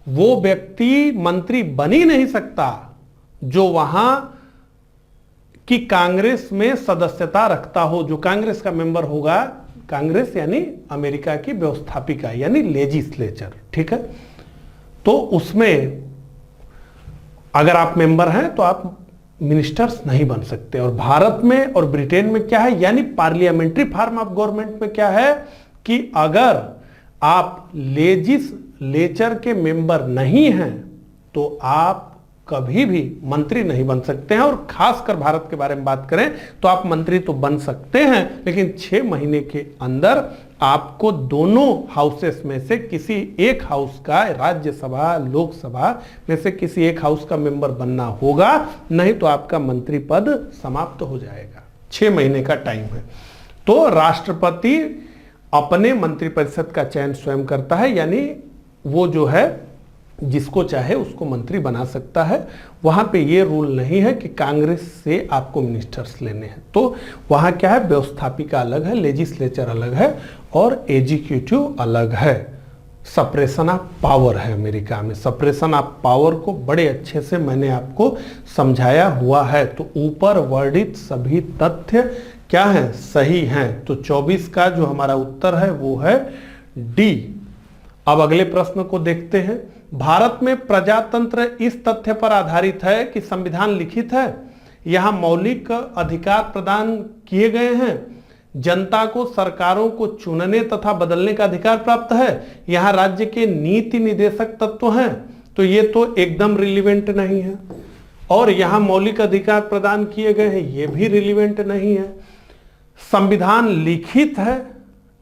वो व्यक्ति मंत्री बन ही नहीं सकता जो वहां की कांग्रेस में सदस्यता रखता हो। जो कांग्रेस का मेंबर होगा, कांग्रेस यानी अमेरिका की व्यवस्थापिका यानी लेजिस्लेचर। ठीक है, तो उसमें अगर आप मेंबर हैं तो आप मिनिस्टर्स नहीं बन सकते। और भारत में और ब्रिटेन में क्या है, यानी पार्लियामेंट्री फॉर्म ऑफ गवर्नमेंट में क्या है कि अगर आप लेजिस्लेचर के मेंबर नहीं हैं तो आप कभी भी मंत्री नहीं बन सकते हैं। और खासकर भारत के बारे में बात करें तो आप मंत्री तो बन सकते हैं, लेकिन 6 महीने के अंदर आपको दोनों हाउसेस में से किसी एक हाउस का, राज्यसभा लोकसभा में से किसी एक हाउस का मेंबर बनना होगा, नहीं तो आपका मंत्री पद समाप्त हो जाएगा। 6 महीने का टाइम है। तो राष्ट्रपति अपने मंत्रिपरिषद का चयन स्वयं करता है, यानी वो जो है जिसको चाहे उसको मंत्री बना सकता है। वहां पे ये रूल नहीं है कि कांग्रेस से आपको मिनिस्टर्स लेने हैं। तो वहां क्या है, व्यवस्थापिका अलग है, लेजिस्लेचर अलग है और एग्जीक्यूटिव अलग है। सप्रेशन ऑफ पावर है अमेरिका में। सप्रेशन ऑफ पावर को बड़े अच्छे से मैंने आपको समझाया हुआ है। तो ऊपर वर्णित सभी तथ्य क्या है, सही हैं। तो 24 का जो हमारा उत्तर है वो है डी। अब अगले प्रश्न को देखते हैं। भारत में प्रजातंत्र इस तथ्य पर आधारित है कि संविधान लिखित है, यहां मौलिक अधिकार प्रदान किए गए हैं, जनता को सरकारों को चुनने तथा बदलने का अधिकार प्राप्त है, यहां राज्य के नीति निदेशक तत्व हैं। तो ये तो एकदम रिलीवेंट नहीं है। और यहां मौलिक अधिकार प्रदान किए गए हैं, ये भी रिलीवेंट नहीं है। संविधान लिखित है,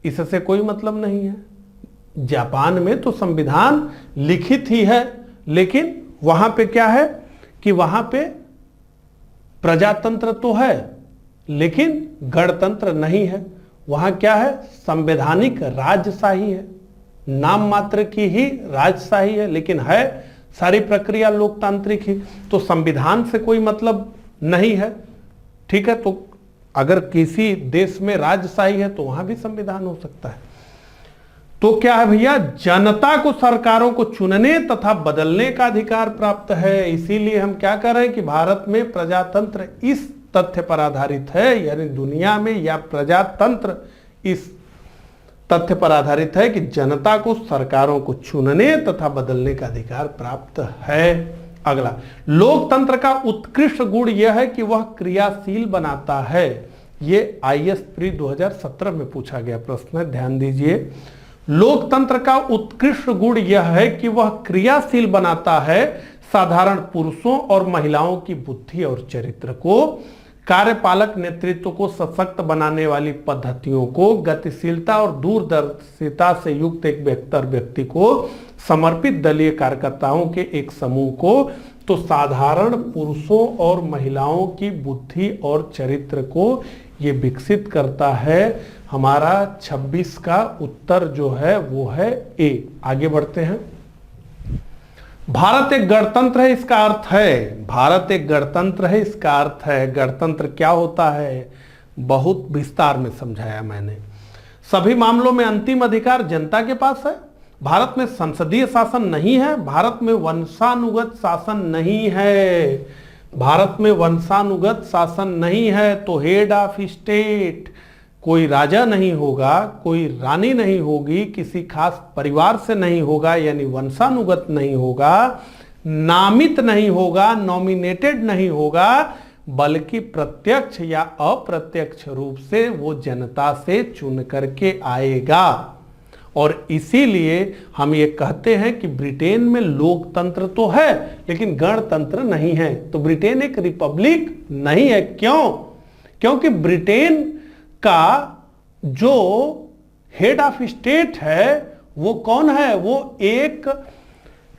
इससे कोई मतलब नहीं है। जापान में तो संविधान लिखित ही है, लेकिन वहां पे क्या है कि वहां पे प्रजातंत्र तो है लेकिन गणतंत्र नहीं है। वहां क्या है, संवैधानिक राजशाही है, नाम मात्र की ही राजशाही है, लेकिन है सारी प्रक्रिया लोकतांत्रिक ही। तो संविधान से कोई मतलब नहीं है, ठीक है। तो अगर किसी देश में राजशाही है तो वहां भी संविधान हो सकता है। तो क्या है भैया, जनता को सरकारों को चुनने तथा बदलने का अधिकार प्राप्त है। इसीलिए हम क्या कर रहे हैं कि भारत में प्रजातंत्र इस तथ्य पर आधारित है, यानी दुनिया में या प्रजातंत्र इस तथ्य पर आधारित है कि जनता को सरकारों को चुनने तथा बदलने का अधिकार प्राप्त है। अगला, लोकतंत्र का उत्कृष्ट गुण यह है कि वह क्रियाशील बनाता है। यह IAS प्री 2017 में पूछा गया प्रश्न है, ध्यान दीजिए। लोकतंत्र का उत्कृष्ट गुण यह है कि वह क्रियाशील बनाता है साधारण पुरुषों और महिलाओं की बुद्धि और चरित्र को, कार्यपालक नेतृत्व को सशक्त बनाने वाली पद्धतियों को, गतिशीलता और दूरदर्शिता से युक्त एक बेहतर व्यक्ति को, समर्पित दलीय कार्यकर्ताओं के एक समूह को। तो साधारण पुरुषों और महिलाओं की बुद्धि और चरित्र को ये विकसित करता है। हमारा 26 का उत्तर जो है वो है ए। आगे बढ़ते हैं। भारत एक गणतंत्र है, इसका अर्थ है, भारत एक गणतंत्र है, इसका अर्थ है, गणतंत्र क्या होता है बहुत विस्तार में समझाया मैंने। सभी मामलों में अंतिम अधिकार जनता के पास है। भारत में संसदीय शासन नहीं है, भारत में वंशानुगत शासन नहीं है, भारत में वंशानुगत शासन नहीं है। तो हेड ऑफ स्टेट, कोई राजा नहीं होगा, कोई रानी नहीं होगी, किसी खास परिवार से नहीं होगा, यानी वंशानुगत नहीं होगा, नामित नहीं होगा, नॉमिनेटेड नहीं होगा, बल्कि प्रत्यक्ष या अप्रत्यक्ष रूप से वो जनता से चुन करके आएगा। और इसीलिए हम ये कहते हैं कि ब्रिटेन में लोकतंत्र तो है लेकिन गणतंत्र नहीं है। तो ब्रिटेन एक रिपब्लिक नहीं है। क्यों? क्योंकि ब्रिटेन का जो हेड ऑफ स्टेट है वो कौन है, वो एक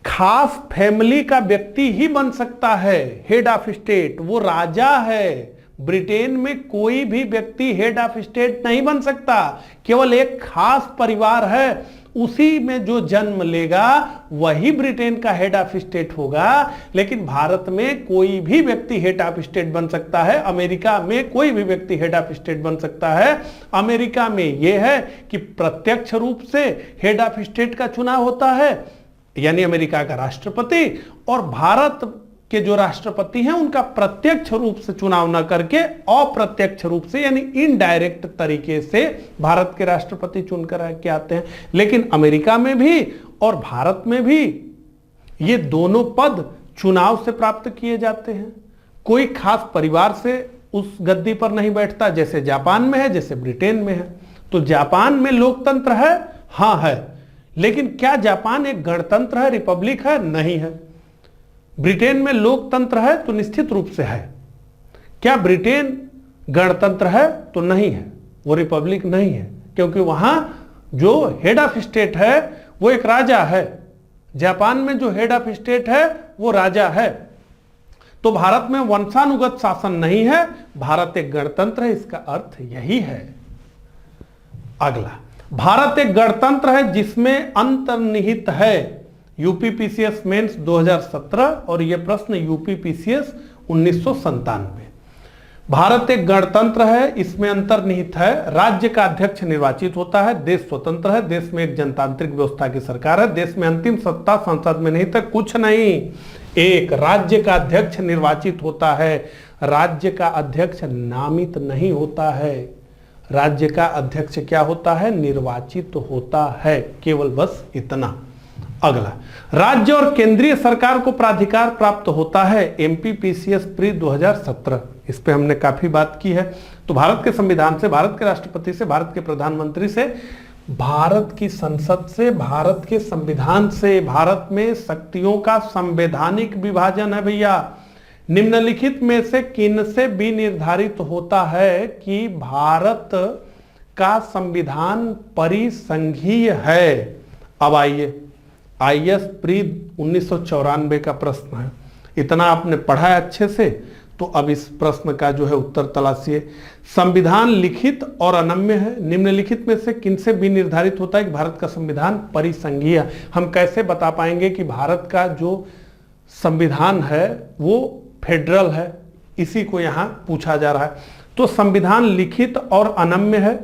खास फैमिली का व्यक्ति ही बन सकता है। हेड ऑफ स्टेट वो राजा है। ब्रिटेन में कोई भी व्यक्ति हेड ऑफ स्टेट नहीं बन सकता, केवल एक खास परिवार है, उसी में जो जन्म लेगा वही ब्रिटेन का हेड ऑफ स्टेट होगा। लेकिन भारत में कोई भी व्यक्ति हेड ऑफ स्टेट बन सकता है, अमेरिका में कोई भी व्यक्ति हेड ऑफ स्टेट बन सकता है। अमेरिका में यह है कि प्रत्यक्ष रूप से हेड ऑफ स्टेट का चुनाव होता है, यानी अमेरिका का राष्ट्रपति, और भारत के जो राष्ट्रपति हैं उनका प्रत्यक्ष रूप से चुनाव न करके अप्रत्यक्ष रूप से यानी इनडायरेक्ट तरीके से भारत के राष्ट्रपति चुनकर के आते हैं। लेकिन अमेरिका में भी और भारत में भी ये दोनों पद चुनाव से प्राप्त किए जाते हैं। कोई खास परिवार से उस गद्दी पर नहीं बैठता, जैसे जापान में है, जैसे ब्रिटेन में है। तो जापान में लोकतंत्र है, हां है, लेकिन क्या जापान एक गणतंत्र है, रिपब्लिक है? नहीं है। ब्रिटेन में लोकतंत्र है तो निश्चित रूप से है। क्या ब्रिटेन गणतंत्र है? तो नहीं है, वो रिपब्लिक नहीं है, क्योंकि वहां जो हेड ऑफ स्टेट है वो एक राजा है। जापान में जो हेड ऑफ स्टेट है वो राजा है। तो भारत में वंशानुगत शासन नहीं है, भारत एक गणतंत्र है, इसका अर्थ यही है। अगला, भारत एक गणतंत्र है जिसमें अंतर्निहित है। यूपीपीसीएस मेंस 2017 और यह प्रश्न यूपीपीसीएस 1997। भारत एक गणतंत्र है, इसमें अंतर्निहित है, राज्य का अध्यक्ष निर्वाचित होता है, देश स्वतंत्र है, देश में एक जनतांत्रिक व्यवस्था की सरकार है, देश में अंतिम सत्ता संसद में नहीं तक कुछ नहीं, एक राज्य का अध्यक्ष निर्वाचित होता है। राज्य का अध्यक्ष नामित नहीं होता है, राज्य का अध्यक्ष क्या होता है, निर्वाचित होता है, केवल बस इतना। अगला, राज्य और केंद्रीय सरकार को प्राधिकार प्राप्त होता है। एमपीपीसीएस प्री 2017, इस पे हमने काफी बात की है। तो भारत के संविधान से, भारत के राष्ट्रपति से, भारत के प्रधानमंत्री से, भारत की संसद से, भारत के संविधान से, भारत में शक्तियों का संवैधानिक विभाजन है भैया। निम्नलिखित में से किन से भी निर्धारित होता है कि भारत का संविधान परिसंघीय है? अब आइए, IAS प्री 1994 का प्रश्न है। इतना आपने पढ़ा है अच्छे से, तो अब इस प्रश्न का जो है उत्तर तलाशिए। संविधान लिखित और अनम्य है। निम्नलिखित में से किनसे भी निर्धारित होता है कि भारत का संविधान परिसंघीय है? हम कैसे बता पाएंगे कि भारत का जो संविधान है वो फेडरल है? इसी को यहां पूछा जा रहा है। तो संविधान लिखित और अनम्य है,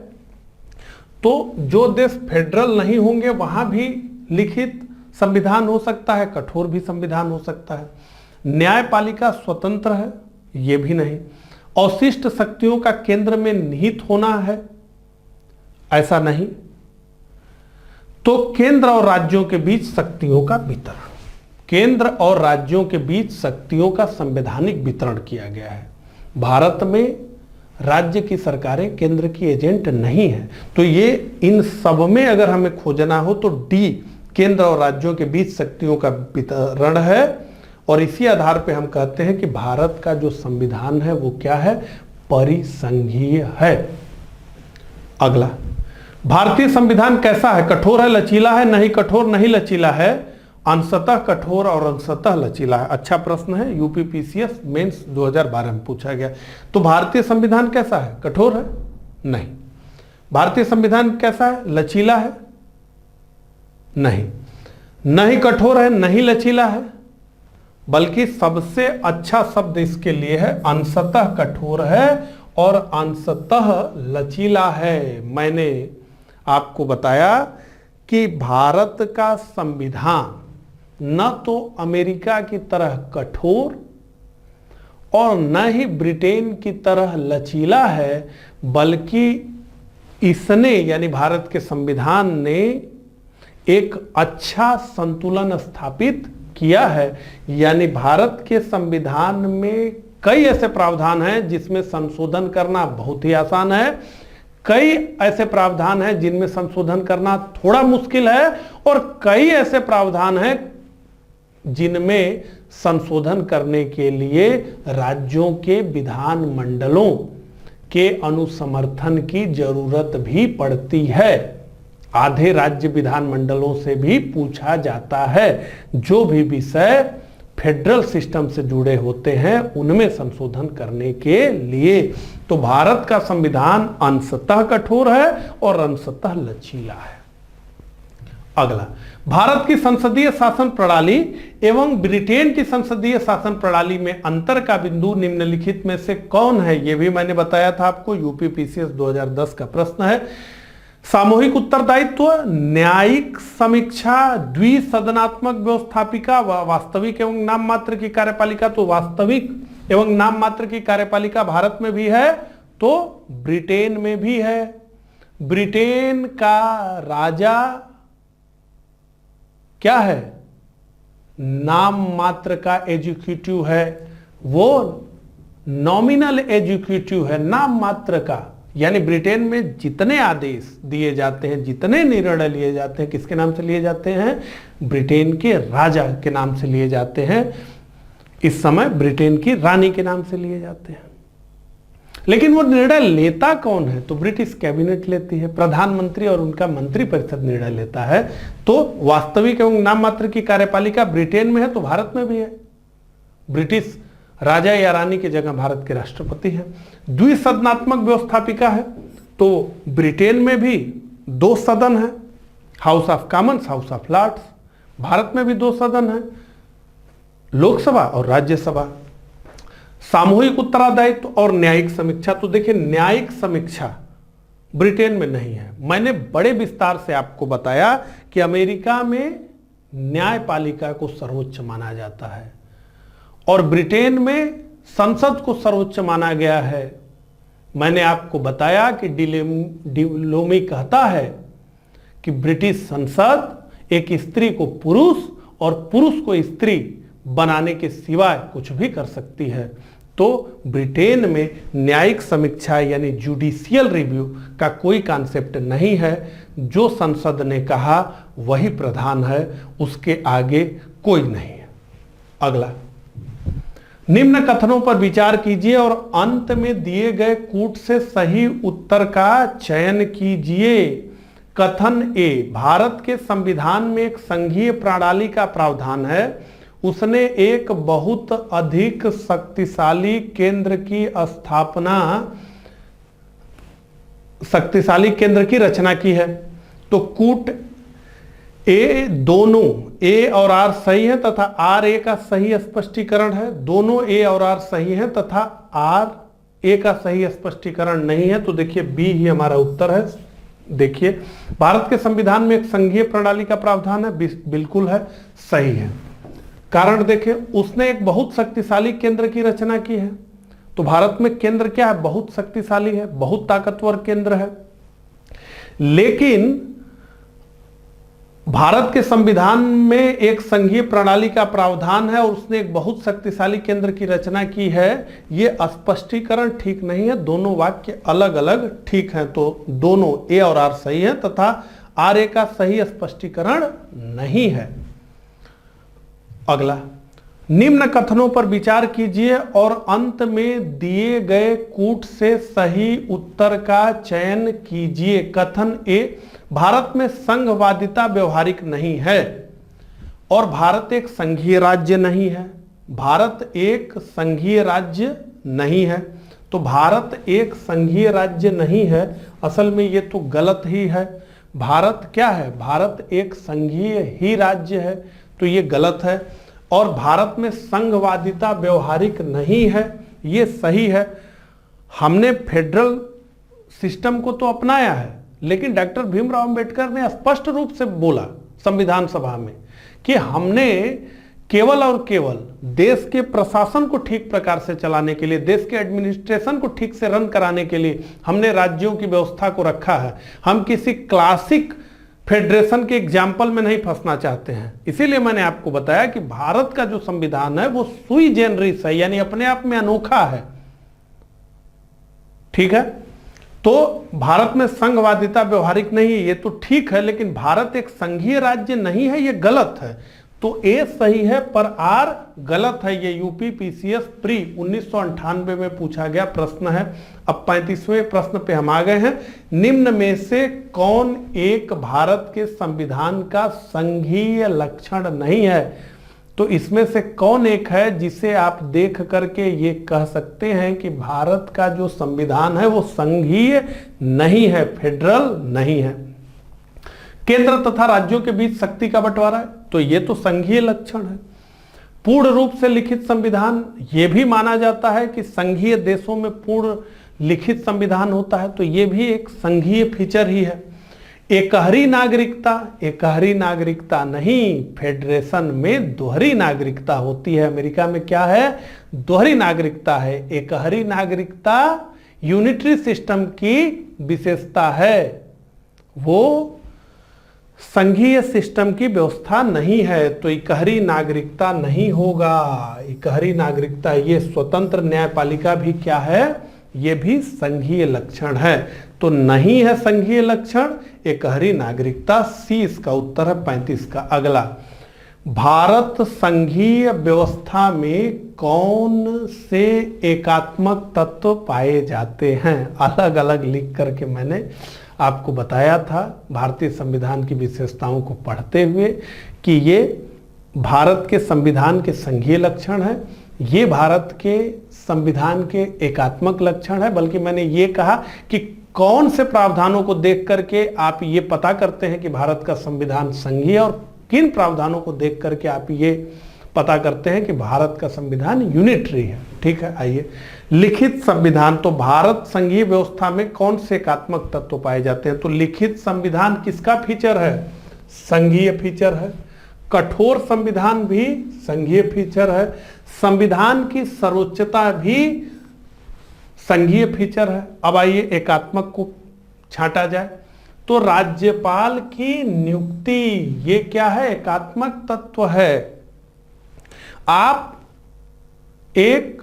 तो जो देश फेडरल नहीं होंगे वहां भी लिखित संविधान हो सकता है, कठोर भी संविधान हो सकता है। न्यायपालिका स्वतंत्र है, यह भी नहीं। अवशिष्ट शक्तियों का केंद्र में निहित होना है, ऐसा नहीं। तो केंद्र और राज्यों के बीच शक्तियों का वितरण, केंद्र और राज्यों के बीच शक्तियों का संवैधानिक वितरण किया गया है। भारत में राज्य की सरकारें केंद्र की एजेंट नहीं है। तो ये इन सब में अगर हमें खोजना हो तो डी, केंद्र और राज्यों के बीच शक्तियों का वितरण है। और इसी आधार पे हम कहते हैं कि भारत का जो संविधान है वो क्या है? परिसंघीय है। अगला, भारतीय संविधान कैसा है? कठोर है, लचीला है? नहीं कठोर नहीं लचीला है, अंशतः कठोर और अंशतः लचीला है। अच्छा प्रश्न है, यूपीपीसीएस मेंस 2012 में पूछा गया। तो भारतीय संविधान कैसा है? कठोर है? नहीं। भारतीय संविधान कैसा है? लचीला है? नहीं। नहीं कठोर है, नहीं लचीला है, बल्कि सबसे अच्छा शब्द इसके लिए है अंशतः कठोर है और अंशतः लचीला है। मैंने आपको बताया कि भारत का संविधान न तो अमेरिका की तरह कठोर और न ही ब्रिटेन की तरह लचीला है, बल्कि इसने यानी भारत के संविधान ने एक अच्छा संतुलन स्थापित किया है। यानी भारत के संविधान में कई ऐसे प्रावधान हैं जिसमें संशोधन करना बहुत ही आसान है, कई ऐसे प्रावधान हैं जिनमें संशोधन करना थोड़ा मुश्किल है, और कई ऐसे प्रावधान हैं जिनमें संशोधन करने के लिए राज्यों के विधान मंडलों के अनुसमर्थन की जरूरत भी पड़ती है। आधे राज्य विधानमंडलों से भी पूछा जाता है। जो भी विषय फेडरल सिस्टम से जुड़े होते हैं उनमें संशोधन करने के लिए। तो भारत का संविधान अंशतः कठोर है और अंशतः लचीला है। अगला, भारत की संसदीय शासन प्रणाली एवं ब्रिटेन की संसदीय शासन प्रणाली में अंतर का बिंदु निम्नलिखित में से कौन है? यह भी मैंने बताया था आपको, यूपीपीसीएस 2010 का प्रश्न है। सामूहिक उत्तरदायित्व, न्यायिक समीक्षा, द्विसदनात्मक व्यवस्थापिका, वास्तविक एवं नाम मात्र की कार्यपालिका। तो वास्तविक एवं नाम मात्र की कार्यपालिका भारत में भी है तो ब्रिटेन में भी है। ब्रिटेन का राजा क्या है? नाम मात्र का एग्जीक्यूटिव है, वो नॉमिनल एग्जीक्यूटिव है, नाम मात्र का। यानी ब्रिटेन में जितने आदेश दिए जाते हैं, जितने निर्णय लिए जाते हैं, किसके नाम से लिए जाते हैं? ब्रिटेन के राजा के नाम से लिए जाते हैं। इस समय ब्रिटेन की रानी के नाम से लिए जाते हैं। लेकिन वो निर्णय लेता कौन है? तो ब्रिटिश कैबिनेट लेती है, प्रधानमंत्री और उनका मंत्रिपरिषद निर्णय लेता है। तो वास्तविक एवं नाम मात्र की कार्यपालिका ब्रिटेन में है तो भारत में भी है। ब्रिटिश राजा या रानी की जगह भारत के राष्ट्रपति हैं। द्विसदनात्मक व्यवस्थापिका है तो ब्रिटेन में भी 2 सदन है, House of Commons, House of Lords. भारत में भी 2 सदन है, लोकसभा और राज्यसभा। सामूहिक उत्तरदायित्व और न्यायिक समीक्षा। तो देखिए, न्यायिक समीक्षा ब्रिटेन में नहीं है। मैंने बड़े विस्तार से आपको बताया कि अमेरिका में न्यायपालिका को सर्वोच्च माना जाता है और ब्रिटेन में संसद को सर्वोच्च माना गया है। मैंने आपको बताया कि डिलोमी कहता है कि ब्रिटिश संसद एक स्त्री को पुरुष और पुरुष को स्त्री बनाने के सिवाय कुछ भी कर सकती है। तो ब्रिटेन में न्यायिक समीक्षा यानी जुडिशियल रिव्यू का कोई कॉन्सेप्ट नहीं है। जो संसद ने कहा वही प्रधान है, उसके आगे कोई नहीं है। अगला, निम्न कथनों पर विचार कीजिए और अंत में दिए गए कूट से सही उत्तर का चयन कीजिए। कथन ए, भारत के संविधान में एक संघीय प्रणाली का प्रावधान है, उसने एक बहुत अधिक शक्तिशाली केंद्र की स्थापना, शक्तिशाली केंद्र की रचना की है। तो कूट ए, दोनों ए और आर सही है तथा आर ए का सही स्पष्टीकरण है। दोनों ए और आर सही है तथा आर ए का सही स्पष्टीकरण नहीं है। तो देखिए बी ही हमारा उत्तर है। देखिए भारत के संविधान में एक संघीय प्रणाली का प्रावधान है, बिल्कुल है, सही है। कारण देखिए उसने एक बहुत शक्तिशाली केंद्र की रचना की है। तो भारत में केंद्र क्या है? बहुत शक्तिशाली है, बहुत ताकतवर केंद्र है। लेकिन भारत के संविधान में एक संघीय प्रणाली का प्रावधान है और उसने एक बहुत शक्तिशाली केंद्र की रचना की है, यह स्पष्टीकरण ठीक नहीं है। दोनों वाक्य अलग अलग ठीक हैं। तो दोनों ए और आर सही है तथा आर ए का सही स्पष्टीकरण नहीं है। अगला, निम्न कथनों पर विचार कीजिए और अंत में दिए गए कूट से सही उत्तर का चयन कीजिए। कथन ए, भारत में संघवादिता व्यवहारिक नहीं है और भारत एक संघीय राज्य नहीं है। भारत एक संघीय राज्य नहीं है। तो भारत एक संघीय राज्य नहीं है, असल में ये तो गलत ही है। भारत क्या है? भारत एक संघीय ही राज्य है, तो ये गलत है। और भारत में संघवादिता व्यवहारिक नहीं है, ये सही है। हमने फेडरल सिस्टम को तो अपनाया है, लेकिन डॉक्टर भीमराव अंबेडकर ने स्पष्ट रूप से बोला संविधान सभा में कि हमने केवल और केवल देश के प्रशासन को ठीक प्रकार से चलाने के लिए, देश के एडमिनिस्ट्रेशन को ठीक से रन कराने के लिए हमने राज्यों की व्यवस्था को रखा है। हम किसी क्लासिक फेडरेशन के एग्जाम्पल में नहीं फंसना चाहते हैं। इसीलिए मैंने आपको बताया कि भारत का जो संविधान है वो सुई जेनरिस है, यानी अपने आप में अनोखा है। ठीक है, तो भारत में संघवादिता व्यवहारिक नहीं है, ये तो ठीक है, लेकिन भारत एक संघीय राज्य नहीं है, ये गलत है। तो ए सही है पर आर गलत है। ये यूपी पीसीएस प्री 1998 में पूछा गया प्रश्न है। अब 35वें प्रश्न पे हम आ गए हैं। निम्न में से कौन एक भारत के संविधान का संघीय लक्षण नहीं है? तो इसमें से कौन एक है जिसे आप देख करके ये कह सकते हैं कि भारत का जो संविधान है वो संघीय नहीं है, फेडरल नहीं है। केंद्र तथा राज्यों के बीच शक्ति का बंटवारा है, तो ये तो संघीय लक्षण है। पूर्ण रूप से लिखित संविधान, ये भी माना जाता है कि संघीय देशों में पूर्ण लिखित संविधान होता है, तो ये भी एक संघीय फीचर ही है। एकहरी नागरिकता, एकहरी नागरिकता नहीं, फेडरेशन में दोहरी नागरिकता होती है। अमेरिका में क्या है? दोहरी नागरिकता है। एकहरी नागरिकता यूनिटरी सिस्टम की विशेषता है, वो संघीय सिस्टम की व्यवस्था नहीं है। तो इकहरी नागरिकता नहीं होगा। इकहरी नागरिकता, ये स्वतंत्र न्यायपालिका भी क्या है? ये भी संघीय लक्षण है। तो नहीं है संघीय लक्षण, एकहरी नागरिकता। सी इसका उत्तर है 35 का। अगला, भारत संघीय व्यवस्था में कौन से एकात्मक तत्व पाए जाते हैं? अलग अलग लिख करके मैंने आपको बताया था भारतीय संविधान की विशेषताओं को पढ़ते हुए कि ये भारत के संविधान के संघीय लक्षण है, ये भारत के संविधान के एकात्मक लक्षण है। बल्कि मैंने ये कहा कि कौन से प्रावधानों को देख करके आप ये पता करते हैं कि भारत का संविधान संघीय, और किन प्रावधानों को देख करके आप ये पता करते हैं कि भारत का संविधान यूनिटरी है। ठीक है, आइए लिखित संविधान। तो भारत संघीय व्यवस्था में कौन से एकात्मक तत्व पाए जाते हैं? तो लिखित संविधान किसका फीचर है? संघीय फीचर है। कठोर संविधान भी संघीय फीचर है। संविधान की सर्वोच्चता भी संघीय फीचर है। अब आइए एकात्मक को छांटा जाए। तो राज्यपाल की नियुक्ति, ये क्या है? एकात्मक तत्व है। आप एक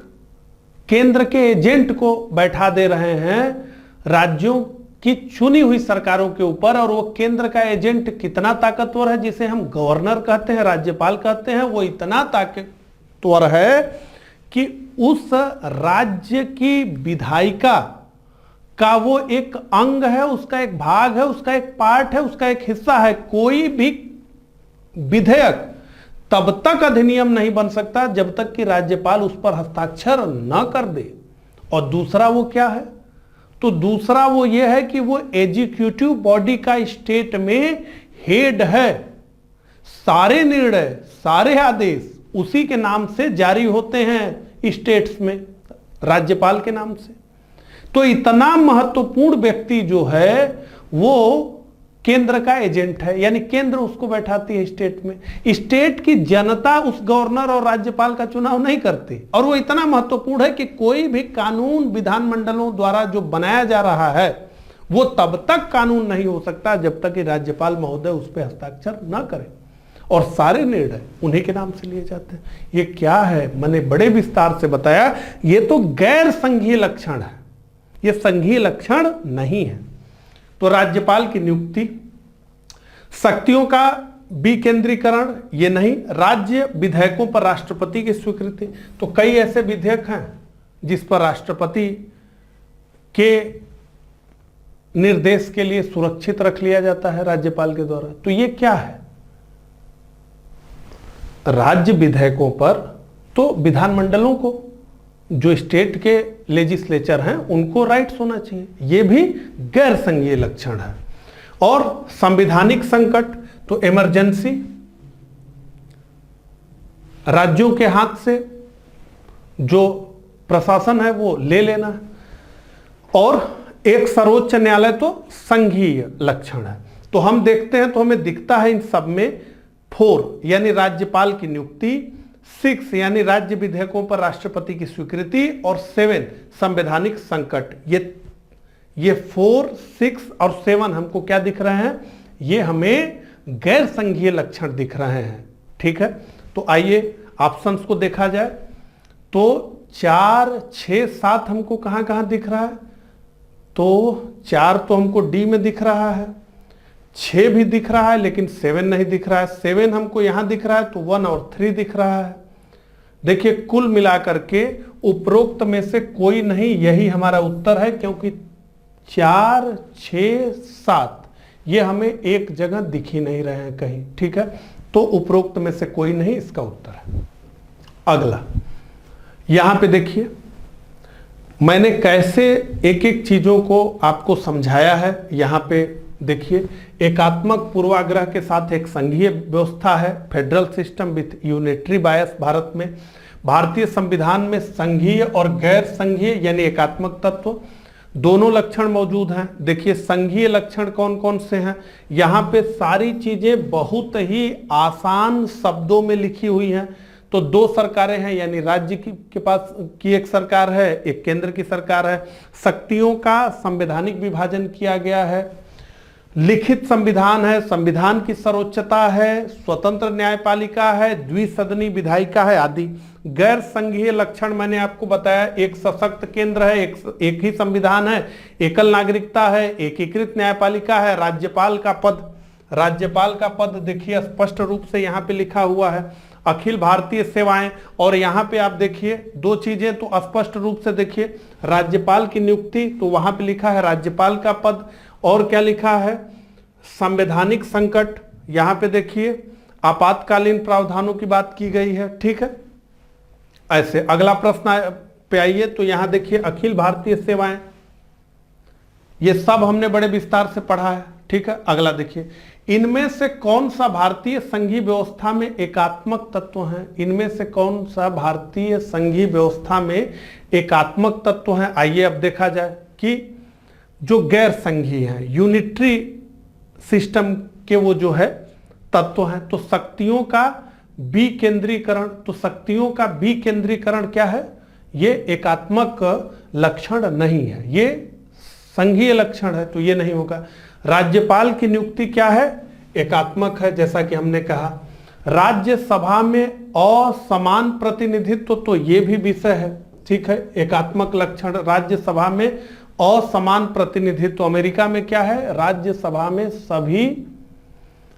केंद्र के एजेंट को बैठा दे रहे हैं राज्यों की चुनी हुई सरकारों के ऊपर, और वो केंद्र का एजेंट कितना ताकतवर है, जिसे हम गवर्नर कहते हैं, राज्यपाल कहते हैं, वो इतना ताकतवर है कि उस राज्य की विधायिका का वो एक अंग है, उसका एक भाग है, उसका एक पार्ट है, उसका एक हिस्सा है। कोई भी विधेयक तब तक अधिनियम नहीं बन सकता जब तक कि राज्यपाल उस पर हस्ताक्षर न कर दे। और दूसरा वो क्या है, तो दूसरा वो ये है कि वो एग्जीक्यूटिव बॉडी का स्टेट में हेड है। सारे निर्णय, सारे आदेश उसी के नाम से जारी होते हैं स्टेट्स में, राज्यपाल के नाम से। तो इतना महत्वपूर्ण व्यक्ति जो है वो केंद्र का एजेंट है, यानी केंद्र उसको बैठाती है स्टेट में। स्टेट की जनता उस गवर्नर और राज्यपाल का चुनाव नहीं करती। और वो इतना महत्वपूर्ण है कि कोई भी कानून विधानमंडलों द्वारा जो बनाया जा रहा है वो तब तक कानून नहीं हो सकता जब तक कि राज्यपाल महोदय उस पर हस्ताक्षर न करें। और सारे निर्णय उन्हीं के नाम से लिए जाते हैं। ये क्या है, मैंने बड़े विस्तार से बताया। ये तो गैर संघीय लक्षण है, ये संघीय लक्षण नहीं है। तो राज्यपाल की नियुक्ति, शक्तियों का विकेंद्रीकरण, ये नहीं। राज्य विधेयकों पर राष्ट्रपति की स्वीकृति, तो कई ऐसे विधेयक हैं जिस पर राष्ट्रपति के निर्देश के लिए सुरक्षित रख लिया जाता है राज्यपाल के द्वारा। तो ये क्या है, राज्य विधेयकों पर तो विधानमंडलों को, जो स्टेट के लेजिस्लेचर हैं, उनको राइट्स होना चाहिए। ये भी गैर संघीय लक्षण है। और संवैधानिक संकट, तो इमरजेंसी, राज्यों के हाथ से जो प्रशासन है वो ले लेना है। और एक सर्वोच्च न्यायालय, तो संघीय लक्षण है। तो हम देखते हैं तो हमें दिखता है इन सब में 4 यानी राज्यपाल की नियुक्ति, 6 यानी राज्य विधेयकों पर राष्ट्रपति की स्वीकृति, और 7 संवैधानिक संकट। ये 4, 6 और 7 हमको क्या दिख रहे हैं, ये हमें गैर संघीय लक्षण दिख रहे हैं। ठीक है, तो आइए ऑप्शंस को देखा जाए। तो 4, 6, 7 हमको कहां कहां दिख रहा है, तो 4 तो हमको डी में दिख रहा है, 6 भी दिख रहा है, लेकिन 7 नहीं दिख रहा है। 7 हमको यहां दिख रहा है, तो 1 और 3 दिख रहा है। देखिए कुल मिलाकर के उपरोक्त में से कोई नहीं, यही हमारा उत्तर है, क्योंकि 4, 6, 7 ये हमें एक जगह दिख ही नहीं रहे हैं कहीं। ठीक है, तो उपरोक्त में से कोई नहीं इसका उत्तर है। अगला यहां पे देखिए मैंने कैसे एक एक चीजों को आपको समझाया है। यहां पे देखिए, एकात्मक पूर्वाग्रह के साथ एक संघीय व्यवस्था है, फेडरल सिस्टम विथ यूनिटरी बायस। भारत में, भारतीय संविधान में संघीय और गैर संघीय यानी एकात्मक तत्व दोनों लक्षण मौजूद हैं। देखिए संघीय लक्षण कौन कौन से हैं, यहां पे सारी चीजें बहुत ही आसान शब्दों में लिखी हुई हैं। तो 2 सरकारें हैं, यानी राज्य के पास की एक सरकार है, एक केंद्र की सरकार है। शक्तियों का संवैधानिक विभाजन किया गया है, लिखित संविधान है, संविधान की सर्वोच्चता है, स्वतंत्र न्यायपालिका है, द्विसदनी विधायिका है आदि। गैर संघीय लक्षण मैंने आपको बताया, एक सशक्त केंद्र है, एक ही संविधान है, एकल नागरिकता है, एकीकृत न्यायपालिका है, राज्यपाल का पद देखिए स्पष्ट रूप से यहाँ पे लिखा हुआ है, अखिल भारतीय सेवाएं। और यहाँ पे आप देखिए 2 चीजें तो स्पष्ट रूप से देखिए, राज्यपाल की नियुक्ति तो वहां पे लिखा है राज्यपाल का पद, और क्या लिखा है संवैधानिक संकट, यहां पे देखिए आपातकालीन प्रावधानों की बात की गई है। ठीक है, ऐसे अगला प्रश्न पे आइए, तो यहां देखिए अखिल भारतीय सेवाएं, ये सब हमने बड़े विस्तार से पढ़ा है। ठीक है, अगला देखिए, इनमें से कौन सा भारतीय संघीय व्यवस्था में एकात्मक तत्व है, इनमें से कौन सा भारतीय संघीय व्यवस्था में एकात्मक तत्व है। आइए अब देखा जाए कि जो गैर संघीय है, यूनिटरी सिस्टम के वो जो है तत्व हैं। तो शक्तियों का विकेंद्रीकरण, तो शक्तियों का विकेंद्रीकरण क्या है, ये एकात्मक लक्षण नहीं है, ये संघीय लक्षण है, तो ये नहीं होगा। राज्यपाल की नियुक्ति क्या है, एकात्मक है, जैसा कि हमने कहा। राज्यसभा में असमान प्रतिनिधित्व, तो ये भी विषय है। ठीक है, एकात्मक लक्षण, राज्यसभा में असमान प्रतिनिधित्व। अमेरिका में क्या है, राज्यसभा में सभी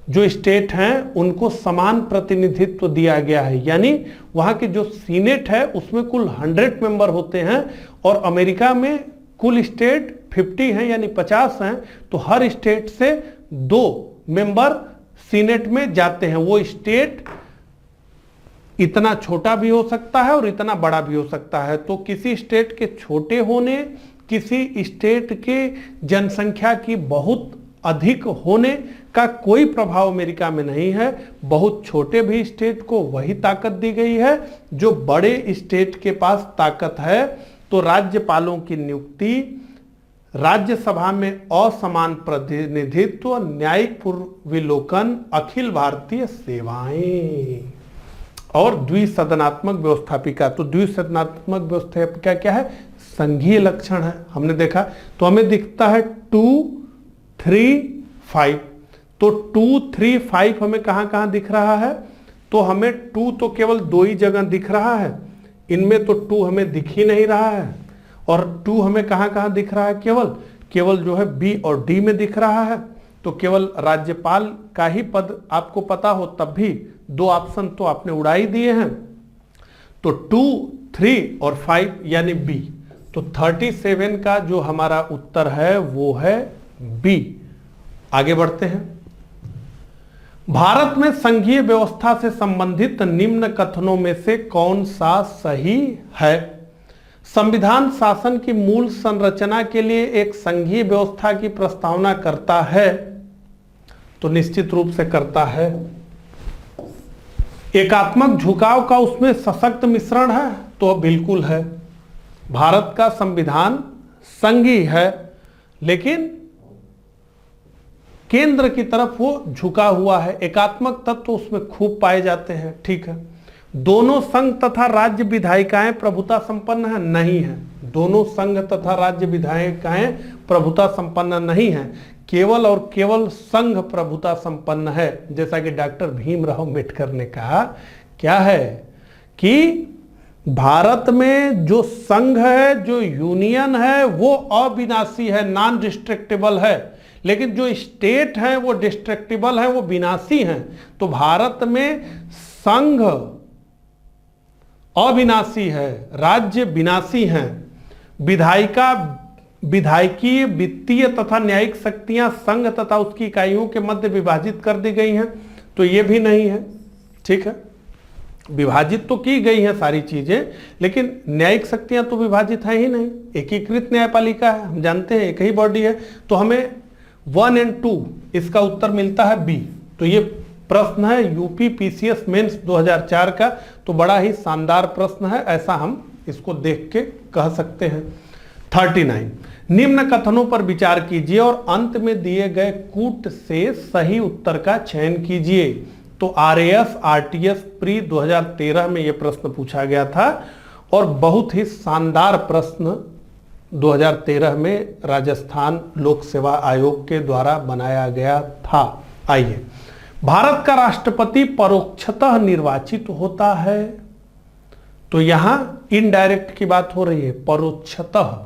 जो स्टेट हैं उनको समान प्रतिनिधित्व दिया गया है, यानी वहां की जो सीनेट है उसमें कुल 100 मेंबर होते हैं, और अमेरिका में कुल स्टेट 50 हैं यानी 50 हैं, तो हर स्टेट से 2 मेंबर सीनेट में जाते हैं। वो स्टेट इतना छोटा भी हो सकता है और इतना बड़ा भी हो सकता है। तो किसी स्टेट के छोटे होने, किसी स्टेट के जनसंख्या की बहुत अधिक होने का कोई प्रभाव अमेरिका में नहीं है। बहुत छोटे भी स्टेट को वही ताकत दी गई है जो बड़े स्टेट के पास ताकत है। तो राज्यपालों की नियुक्ति, राज्यसभा में असमान प्रतिनिधित्व, न्यायिक पूर्वावलोकन, अखिल भारतीय सेवाएं और द्विसदनात्मक व्यवस्थापिका। तो द्विसदनात्मक व्यवस्थापिका क्या है? संघीय लक्षण है, हमने देखा। तो हमें दिखता है 2, 3, 5। तो 2, 3, 5 हमें कहां कहां दिख रहा है? तो हमें 2 तो केवल 2 ही जगह दिख रहा है, इनमें तो 2 हमें दिख ही नहीं रहा है। और 2 हमें कहां कहां दिख रहा है? केवल जो है बी और डी में दिख रहा है। तो केवल राज्यपाल का ही पद आपको पता हो तब भी 2 ऑप्शन तो आपने उड़ा ही दिए हैं। तो 2, 3 और 5 यानी बी। तो 37 का जो हमारा उत्तर है वो है बी। आगे बढ़ते हैं। भारत में संघीय व्यवस्था से संबंधित निम्न कथनों में से कौन सा सही है? संविधान शासन की मूल संरचना के लिए एक संघीय व्यवस्था की प्रस्तावना करता है। तो निश्चित रूप से करता है। एकात्मक झुकाव का उसमें सशक्त मिश्रण है? तो बिल्कुल है। भारत का संविधान संघीय है लेकिन केंद्र की तरफ वो झुका हुआ है। एकात्मक तत्व उसमें खूब पाए जाते हैं, ठीक है। दोनों संघ तथा राज्य विधायिकाएं प्रभुता संपन्न है? नहीं है। दोनों संघ तथा राज्य विधायिकाएं प्रभुता संपन्न नहीं है। केवल और केवल संघ प्रभुता संपन्न है। जैसा कि डॉक्टर भीमराव अम्बेडकर ने कहा, क्या है कि भारत में जो संघ है, जो यूनियन है, वो अविनाशी है, नॉन डिस्ट्रक्टिबल है। लेकिन जो स्टेट है वो डिस्ट्रक्टिबल है, वो विनाशी हैं। तो भारत में संघ अविनाशी है, राज्य विनाशी हैं। विधायकीय, वित्तीय तथा न्यायिक शक्तियां संघ तथा उसकी इकाइयों के मध्य विभाजित कर दी गई हैं। तो ये भी नहीं है, ठीक है। विभाजित तो की गई हैं सारी चीजें, लेकिन न्यायिक शक्तियां तो विभाजित है ही नहीं। एकीकृत न्यायपालिका है, हम जानते हैं एक ही बॉडी है। तो हमें 1 और 2 इसका उत्तर मिलता है बी। तो ये प्रश्न है यूपी पीसीएस मेंस 2004 का। तो बड़ा ही शानदार प्रश्न है, ऐसा हम इसको देख के कह सकते हैं। 39, निम्न कथनों पर विचार कीजिए और अंत में दिए गए कूट से सही उत्तर का चयन कीजिए। तो आरएएस आरटीएस प्री 2013 में यह प्रश्न पूछा गया था और बहुत ही शानदार प्रश्न 2013 में राजस्थान लोक सेवा आयोग के द्वारा बनाया गया था। आइए, भारत का राष्ट्रपति परोक्षतः निर्वाचित होता है। तो यहां इनडायरेक्ट की बात हो रही है, परोक्षतः,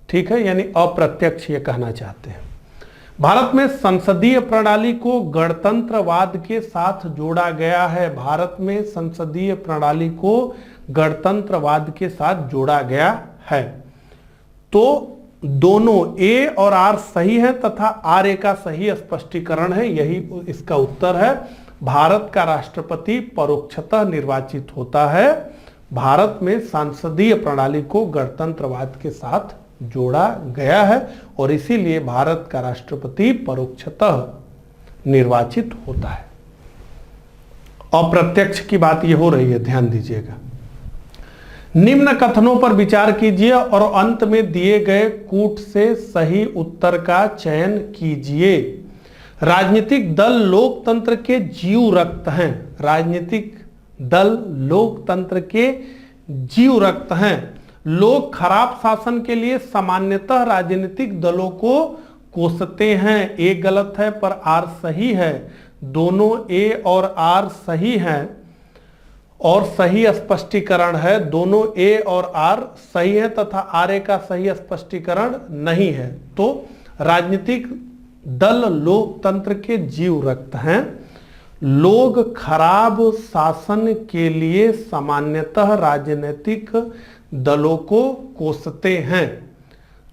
ठीक है, यानी अप्रत्यक्ष ये कहना चाहते हैं। भारत में संसदीय प्रणाली को गणतंत्रवाद के साथ जोड़ा गया है। भारत में संसदीय प्रणाली को गणतंत्रवाद के साथ जोड़ा गया है। तो दोनों ए और आर सही है तथा आर ए का सही स्पष्टीकरण है, यही इसका उत्तर है। भारत का राष्ट्रपति परोक्षतः निर्वाचित होता है। भारत में संसदीय प्रणाली को गणतंत्रवाद के साथ जोड़ा गया है और इसीलिए भारत का राष्ट्रपति परोक्षतः निर्वाचित होता है। अप्रत्यक्ष की बात यह हो रही है, ध्यान दीजिएगा। निम्न कथनों पर विचार कीजिए और अंत में दिए गए कूट से सही उत्तर का चयन कीजिए। राजनीतिक दल लोकतंत्र के जीव रक्त हैं। राजनीतिक दल लोकतंत्र के जीव रक्त हैं। लोग खराब शासन के लिए सामान्यतः राजनीतिक दलों को कोसते हैं। ए गलत है पर आर सही है। दोनों ए और आर सही हैं और सही स्पष्टीकरण है। दोनों ए और आर सही है तथा आर ए का सही स्पष्टीकरण नहीं है। तो राजनीतिक दल लोकतंत्र के जीव रक्त हैं। लोग खराब शासन के लिए सामान्यतः राजनीतिक दलों को कोसते हैं।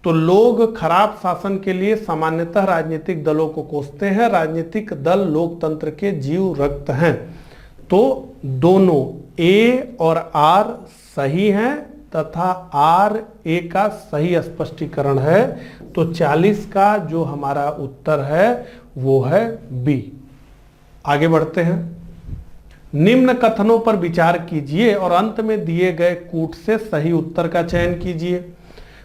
तो लोग खराब शासन के लिए सामान्यतः राजनीतिक दलों को कोसते हैं। राजनीतिक दल लोकतंत्र के जीव रक्त हैं। तो दोनों ए और आर सही हैं तथा आर ए का सही स्पष्टीकरण है। तो 40 का जो हमारा उत्तर है वो है बी। आगे बढ़ते हैं। निम्न कथनों पर विचार कीजिए और अंत में दिए गए कूट से सही उत्तर का चयन कीजिए।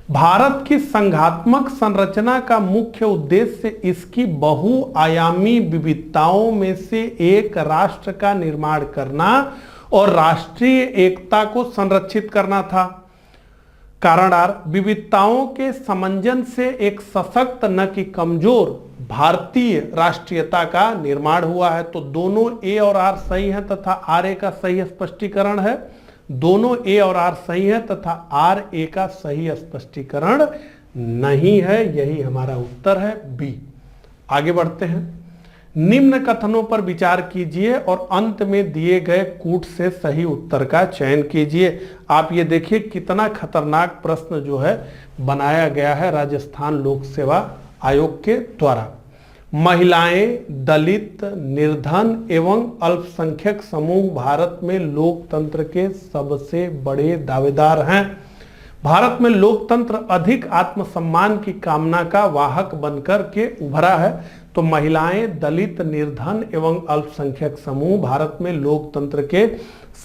भारत की संघात्मक संरचना का मुख्य उद्देश्य इसकी बहुआयामी विविधताओं में से एक राष्ट्र का निर्माण करना और राष्ट्रीय एकता को संरक्षित करना था। कारण आर, विविधताओं के समंजन से एक सशक्त न कि कमजोर भारतीय राष्ट्रीयता का निर्माण हुआ है। तो दोनों ए और आर सही हैं तथा आर ए का सही स्पष्टीकरण है। दोनों ए और आर सही है तथा आर ए का सही स्पष्टीकरण नहीं है। यही हमारा उत्तर है बी। आगे बढ़ते हैं। निम्न कथनों पर विचार कीजिए और अंत में दिए गए कूट से सही उत्तर का चयन कीजिए। आप ये देखिए कितना खतरनाक प्रश्न जो है बनाया गया है राजस्थान लोक सेवा आयोग के द्वारा। महिलाएं, दलित, निर्धन एवं अल्पसंख्यक समूह भारत में लोकतंत्र के सबसे बड़े दावेदार हैं। भारत में लोकतंत्र अधिक आत्मसम्मान की कामना का वाहक बनकर के उभरा है। तो महिलाएं, दलित, निर्धन एवं अल्पसंख्यक समूह भारत में लोकतंत्र के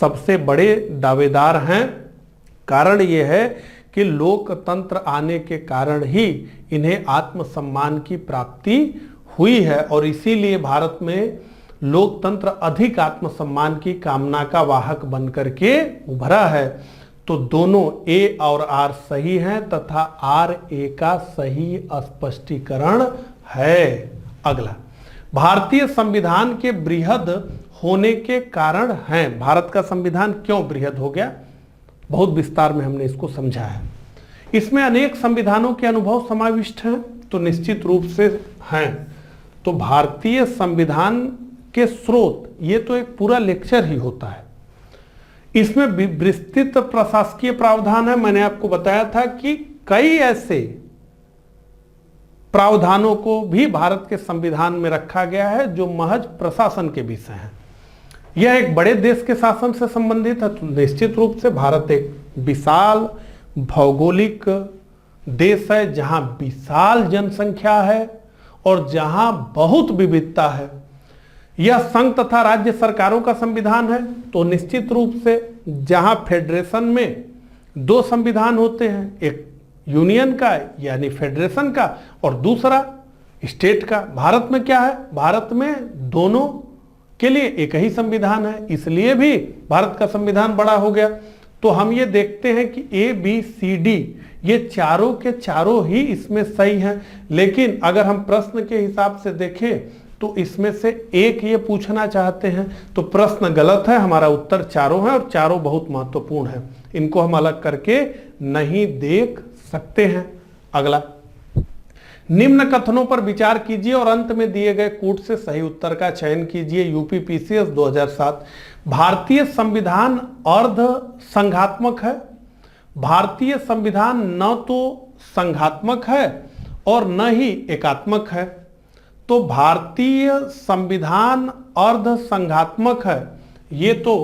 सबसे बड़े दावेदार हैं। कारण यह है कि लोकतंत्र आने के कारण ही इन्हें आत्मसम्मान की प्राप्ति हुई है और इसीलिए भारत में लोकतंत्र अधिक आत्मसम्मान की कामना का वाहक बनकर के उभरा है। तो दोनों ए और आर सही हैं तथा आर ए का सही स्पष्टीकरण है। अगला, भारतीय संविधान के बृहद होने के कारण हैं। भारत का संविधान क्यों बृहद हो गया, बहुत विस्तार में हमने इसको समझा है। इसमें अनेक संविधानों के अनुभव समाविष्ट हैं। तो निश्चित रूप से हैं। तो भारतीय संविधान के स्रोत, ये तो एक पूरा लेक्चर ही होता है। इसमें विस्तृत प्रशासकीय प्रावधान है। मैंने आपको बताया था कि कई ऐसे प्रावधानों को भी भारत के संविधान में रखा गया है जो महज प्रशासन के विषय हैं। यह एक बड़े देश के शासन से संबंधित है। तो निश्चित रूप से भारत एक विशाल भौगोलिक देश है जहां विशाल जनसंख्या है और जहां बहुत विविधता है। यह संघ तथा राज्य सरकारों का संविधान है। तो निश्चित रूप से जहां फेडरेशन में दो संविधान होते हैं, एक यूनियन का यानी फेडरेशन का और दूसरा स्टेट का। भारत में क्या है, भारत में दोनों के लिए एक ही संविधान है, इसलिए भी भारत का संविधान बड़ा हो गया। तो हम ये देखते हैं कि ए बी सी डी ये चारों के चारों ही इसमें सही हैं। लेकिन अगर हम प्रश्न के हिसाब से देखें तो इसमें से एक ये पूछना चाहते हैं तो प्रश्न गलत है। हमारा उत्तर चारों है और चारों बहुत महत्वपूर्ण है। इनको हम अलग करके नहीं देख सकते हैं। अगला, निम्न कथनों पर विचार कीजिए और अंत में दिए गए कूट से सही उत्तर का चयन कीजिए। यूपीपीसीएस 2007। भारतीय संविधान अर्ध संघात्मक है। भारतीय संविधान न तो संघात्मक है और न ही एकात्मक है। तो भारतीय संविधान अर्ध संघात्मक है, ये तो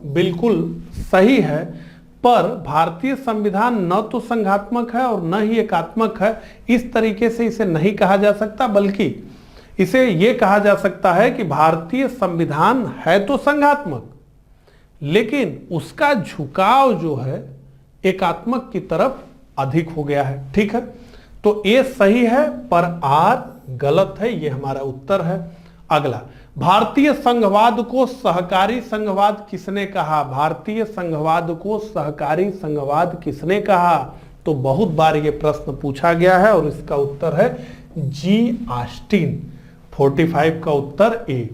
बिल्कुल सही है। पर भारतीय संविधान न तो संघात्मक है और न ही एकात्मक है, इस तरीके से इसे नहीं कहा जा सकता, बल्कि इसे यह कहा जा सकता है कि भारतीय संविधान है तो संघात्मक, लेकिन उसका झुकाव जो है एकात्मक की तरफ अधिक हो गया है। ठीक है, तो ए सही है पर आर गलत है, यह हमारा उत्तर है। अगला, भारतीय संघवाद को सहकारी संघवाद किसने कहा? भारतीय संघवाद को सहकारी संघवाद किसने कहा? तो बहुत बार यह प्रश्न पूछा गया है और इसका उत्तर है जी ऑस्टिन। 45 का उत्तर ए।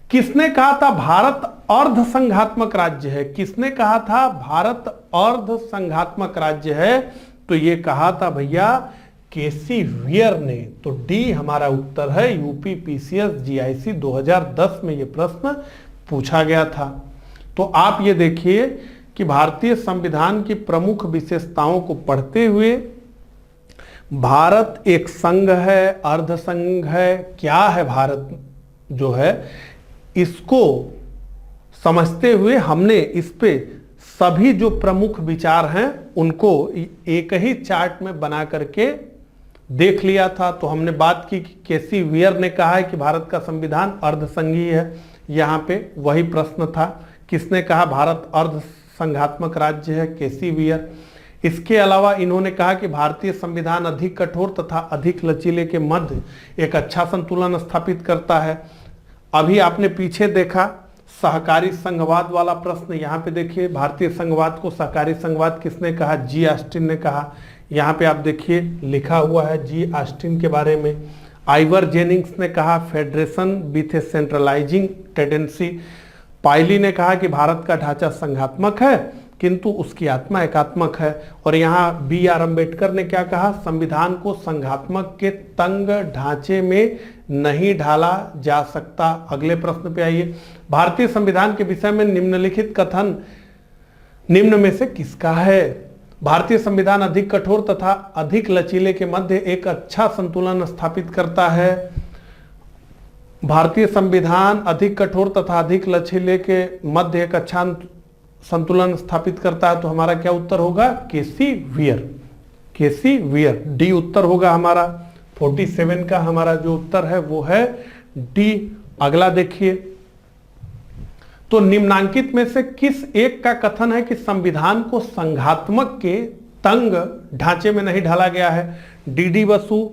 किसने कहा था भारत अर्ध संघात्मक राज्य है? किसने कहा था भारत अर्ध संघात्मक राज्य है? तो ये कहा था भैया केसी वियर ने। तो डी हमारा उत्तर है। यूपीपीसीएस जीआईसी 2010 में ये प्रश्न पूछा गया था। तो आप ये देखिए कि भारतीय संविधान की प्रमुख विशेषताओं को पढ़ते हुए भारत एक संघ है, अर्ध संघ है, क्या है भारत जो है, इसको समझते हुए हमने इस पे सभी जो प्रमुख विचार हैं उनको एक ही चार्ट में बना करके देख लिया था। तो हमने बात की कि केसी वियर ने कहा है कि भारत का संविधान अर्ध संघीय है। यहाँ पे वही प्रश्न था, किसने कहा भारत अर्ध संघात्मक राज्य है? केसी वियर। इसके अलावा इन्होंने कहा कि भारतीय संविधान अधिक कठोर तथा अधिक लचीले के मध्य एक अच्छा संतुलन स्थापित करता है। अभी आपने पीछे देखा सहकारी संघवाद वाला प्रश्न, यहाँ पे देखिए भारतीय संघवाद को सहकारी संघवाद किसने कहा? जी ऑस्टिन ने कहा। यहाँ पे आप देखिए लिखा हुआ है जी ऑस्टिन के बारे में। आइवर जेनिंग्स ने कहा federation with A centralising tendency. पायली ने कहा कि भारत का ढांचा संघात्मक है किंतु उसकी आत्मा एकात्मक है। और यहाँ बी आर अम्बेडकर ने क्या कहा? संविधान को संघात्मक के तंग ढांचे में नहीं ढाला जा सकता। अगले प्रश्न पे आइए, भारतीय संविधान के विषय में निम्नलिखित कथन निम्न में से किसका है? भारतीय संविधान अधिक कठोर तथा अधिक लचीले के मध्य एक अच्छा संतुलन स्थापित करता है। भारतीय संविधान अधिक कठोर तथा अधिक लचीले के मध्य एक अच्छा संतुलन स्थापित करता है। तो हमारा क्या उत्तर होगा? केसी वियर। केसी वियर डी उत्तर होगा हमारा। 47 का हमारा जो उत्तर है वो है डी। अगला देखिए, तो निम्नांकित में से किस एक का कथन है कि संविधान को संघात्मक के तंग ढांचे में नहीं ढाला गया है? D Basu,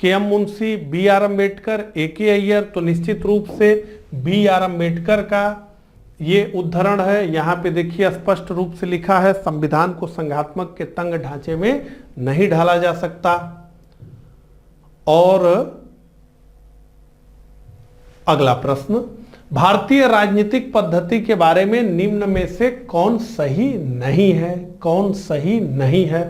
K M Munshi, B R Ambedkar, A K Ayyar. तो निश्चित रूप से बी आर अम्बेडकर का ये उद्धरण है। यहाँ पे देखिए स्पष्ट रूप से लिखा है संविधान को संघात्मक के तंग ढांचे में नहीं ढाला जा सकता। और अगला प्रश्न, भारतीय राजनीतिक पद्धति के बारे में निम्न में से कौन सही नहीं है? कौन सही नहीं है?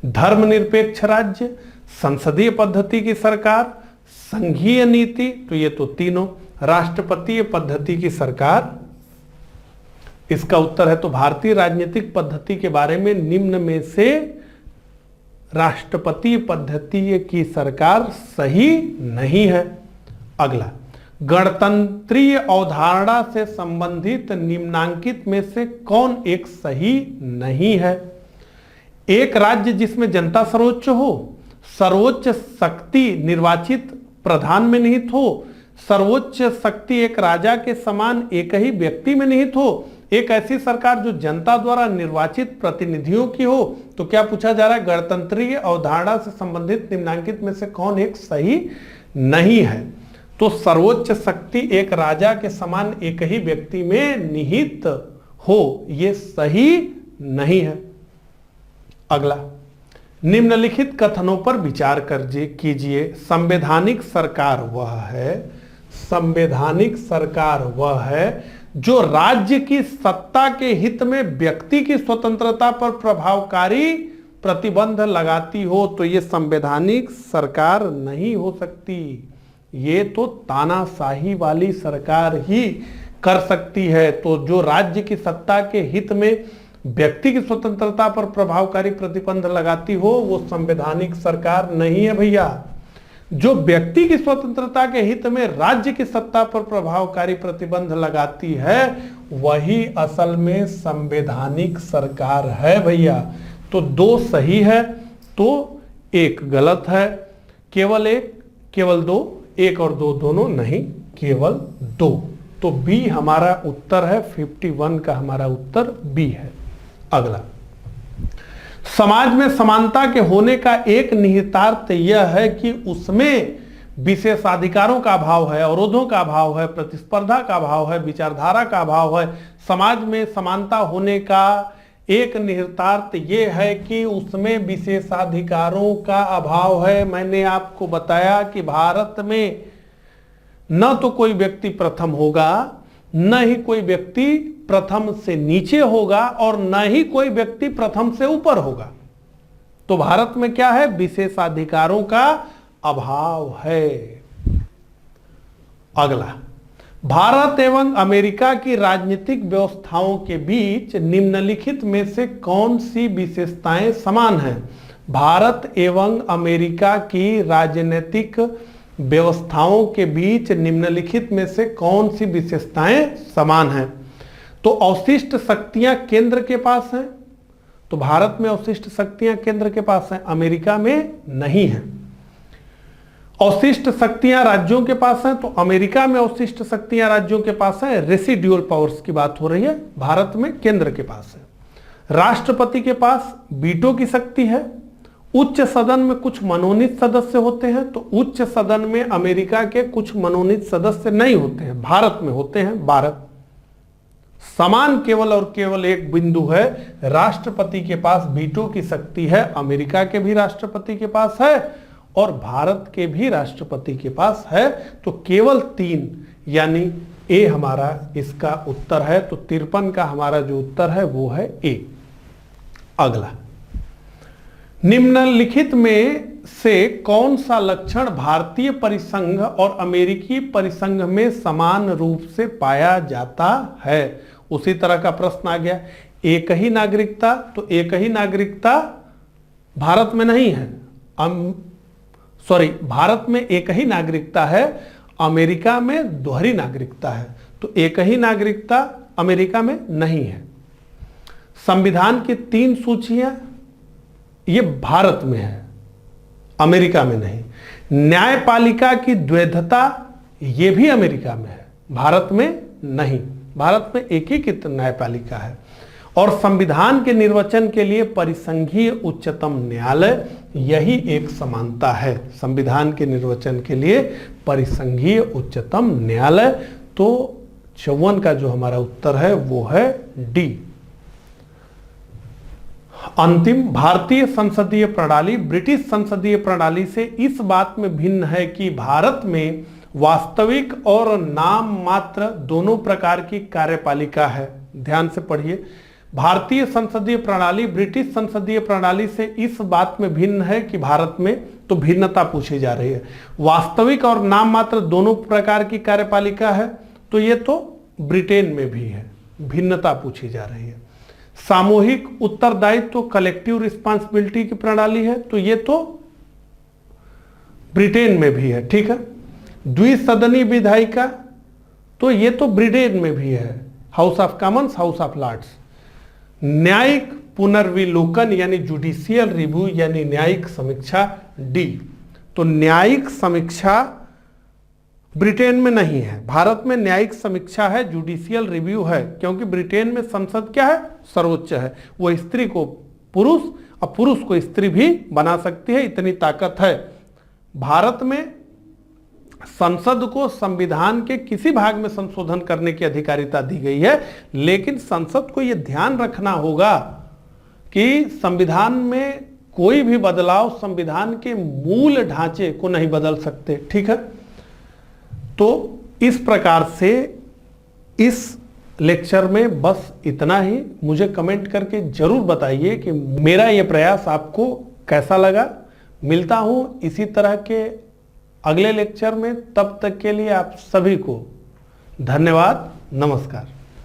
धर्मनिरपेक्ष राज्य, संसदीय पद्धति की सरकार, संघीय नीति, तो ये तो तीनों, राष्ट्रपतीय पद्धति की सरकार। इसका उत्तर है तो भारतीय राजनीतिक पद्धति के बारे में निम्न में से राष्ट्रपतीय पद्धति की सरकार सही नहीं है। अगला, गणतंत्रीय अवधारणा से संबंधित निम्नांकित में से कौन एक सही नहीं है? एक राज्य जिसमें जनता सर्वोच्च हो, सर्वोच्च शक्ति निर्वाचित प्रधान में निहित हो, सर्वोच्च शक्ति एक राजा के समान एक ही व्यक्ति में निहित हो, एक ऐसी सरकार जो जनता द्वारा निर्वाचित प्रतिनिधियों की हो। तो क्या पूछा जा रहा है? गणतंत्रीय अवधारणा से संबंधित निम्नांकित में से कौन एक सही नहीं है? तो सर्वोच्च शक्ति एक राजा के समान एक ही व्यक्ति में निहित हो, यह सही नहीं है। अगला, निम्नलिखित कथनों पर विचार कीजिए। संवैधानिक सरकार वह है, संवैधानिक सरकार वह है जो राज्य की सत्ता के हित में व्यक्ति की स्वतंत्रता पर प्रभावकारी प्रतिबंध लगाती हो। तो यह संवैधानिक सरकार नहीं हो सकती, ये तो तानाशाही वाली सरकार ही कर सकती है। तो जो राज्य की सत्ता के हित में व्यक्ति की स्वतंत्रता पर प्रभावकारी प्रतिबंध लगाती हो वो संवैधानिक सरकार नहीं है भैया। जो व्यक्ति की स्वतंत्रता के हित में राज्य की सत्ता पर प्रभावकारी प्रतिबंध लगाती है वही असल में संवैधानिक सरकार है भैया। तो दो सही है तो एक गलत है, केवल एक, केवल दो, एक और दो दोनों नहीं, केवल दो। तो बी हमारा उत्तर है, 51 का हमारा उत्तर बी है। अगला, समाज में समानता के होने का एक निहितार्थ यह है कि उसमें विशेषाधिकारों का अभाव है, अवरोधों का अभाव है, प्रतिस्पर्धा का अभाव है, विचारधारा का अभाव है। समाज में समानता होने का एक निहितार्थ यह है कि उसमें विशेषाधिकारों का अभाव है। मैंने आपको बताया कि भारत में न तो कोई व्यक्ति प्रथम होगा, न ही कोई व्यक्ति प्रथम से नीचे होगा और न ही कोई व्यक्ति प्रथम से ऊपर होगा। तो भारत में क्या है? विशेषाधिकारों का अभाव है। अगला, भारत एवं अमेरिका की राजनीतिक व्यवस्थाओं के बीच निम्नलिखित में से कौन सी विशेषताएं समान हैं? भारत एवं अमेरिका की राजनीतिक व्यवस्थाओं के बीच निम्नलिखित में से कौन सी विशेषताएं समान हैं? तो अवशिष्ट शक्तियां केंद्र के पास हैं, तो भारत में अवशिष्ट शक्तियां केंद्र के पास हैं, अमेरिका में नहीं है। अवशिष्ट शक्तियां राज्यों के पास हैं, तो अमेरिका में अवशिष्ट शक्तियां राज्यों के पास हैं। रेसिडुअल पावर्स की बात हो रही है, भारत में केंद्र के पास है। राष्ट्रपति के पास वीटो की शक्ति है। उच्च सदन में कुछ मनोनीत सदस्य होते हैं, तो उच्च सदन में अमेरिका के कुछ मनोनीत सदस्य नहीं होते हैं, भारत में होते हैं 12। समान केवल और केवल एक बिंदु है, राष्ट्रपति के पास वीटो की शक्ति है, अमेरिका के भी राष्ट्रपति के पास है और भारत के भी राष्ट्रपति के पास है। तो केवल 3 यानी ए हमारा इसका उत्तर है। तो 53 का हमारा जो उत्तर है वो है ए। अगला, निम्नलिखित में से कौन सा लक्षण भारतीय परिसंघ और अमेरिकी परिसंघ में समान रूप से पाया जाता है? उसी तरह का प्रश्न आ गया। एक ही नागरिकता, तो एक ही नागरिकता भारत में नहीं है, भारत में एक ही नागरिकता है, अमेरिका में दोहरी नागरिकता है। तो एक ही नागरिकता अमेरिका में नहीं है। संविधान की 3 सूचियां ये भारत में है, अमेरिका में नहीं। न्यायपालिका की द्वैधता ये भी अमेरिका में है, भारत में नहीं। भारत में एक ही न्यायपालिका है। और संविधान के निर्वचन के लिए परिसंघीय उच्चतम न्यायालय, यही एक समानता है। संविधान के निर्वचन के लिए परिसंघीय उच्चतम न्यायालय। तो 54 का जो हमारा उत्तर है वो है डी। अंतिम, भारतीय संसदीय प्रणाली ब्रिटिश संसदीय प्रणाली से इस बात में भिन्न है कि भारत में वास्तविक और नाम मात्र दोनों प्रकार की कार्यपालिका है। ध्यान से पढ़िए, भारतीय संसदीय प्रणाली ब्रिटिश संसदीय प्रणाली से इस बात में भिन्न है कि भारत में, तो भिन्नता पूछी जा रही है। वास्तविक और नाम मात्र दोनों प्रकार की कार्यपालिका है, तो ये तो ब्रिटेन में भी है, भिन्नता पूछी जा रही है। सामूहिक उत्तरदायित्व कलेक्टिव रिस्पांसिबिलिटी की प्रणाली है, तो ये तो ब्रिटेन में भी है, ठीक है। द्विसदनीय विधायिका, तो ये तो ब्रिटेन में भी है, House of Commons, House of Lords. न्यायिक पुनर्विलोकन यानी जुडिशियल रिव्यू यानी न्यायिक समीक्षा, डी। तो न्यायिक समीक्षा ब्रिटेन में नहीं है, भारत में न्यायिक समीक्षा है, जुडिशियल रिव्यू है, क्योंकि ब्रिटेन में संसद क्या है, सर्वोच्च है। वो स्त्री को पुरुष और पुरुष को स्त्री भी बना सकती है, इतनी ताकत है। भारत में संसद को संविधान के किसी भाग में संशोधन करने की अधिकारिता दी गई है, लेकिन संसद को यह ध्यान रखना होगा कि संविधान में कोई भी बदलाव संविधान के मूल ढांचे को नहीं बदल सकते, ठीक है। तो इस प्रकार से इस लेक्चर में बस इतना ही। मुझे कमेंट करके जरूर बताइए कि मेरा यह प्रयास आपको कैसा लगा। मिलता हूं इसी तरह के अगले लेक्चर में, तब तक के लिए आप सभी को धन्यवाद, नमस्कार।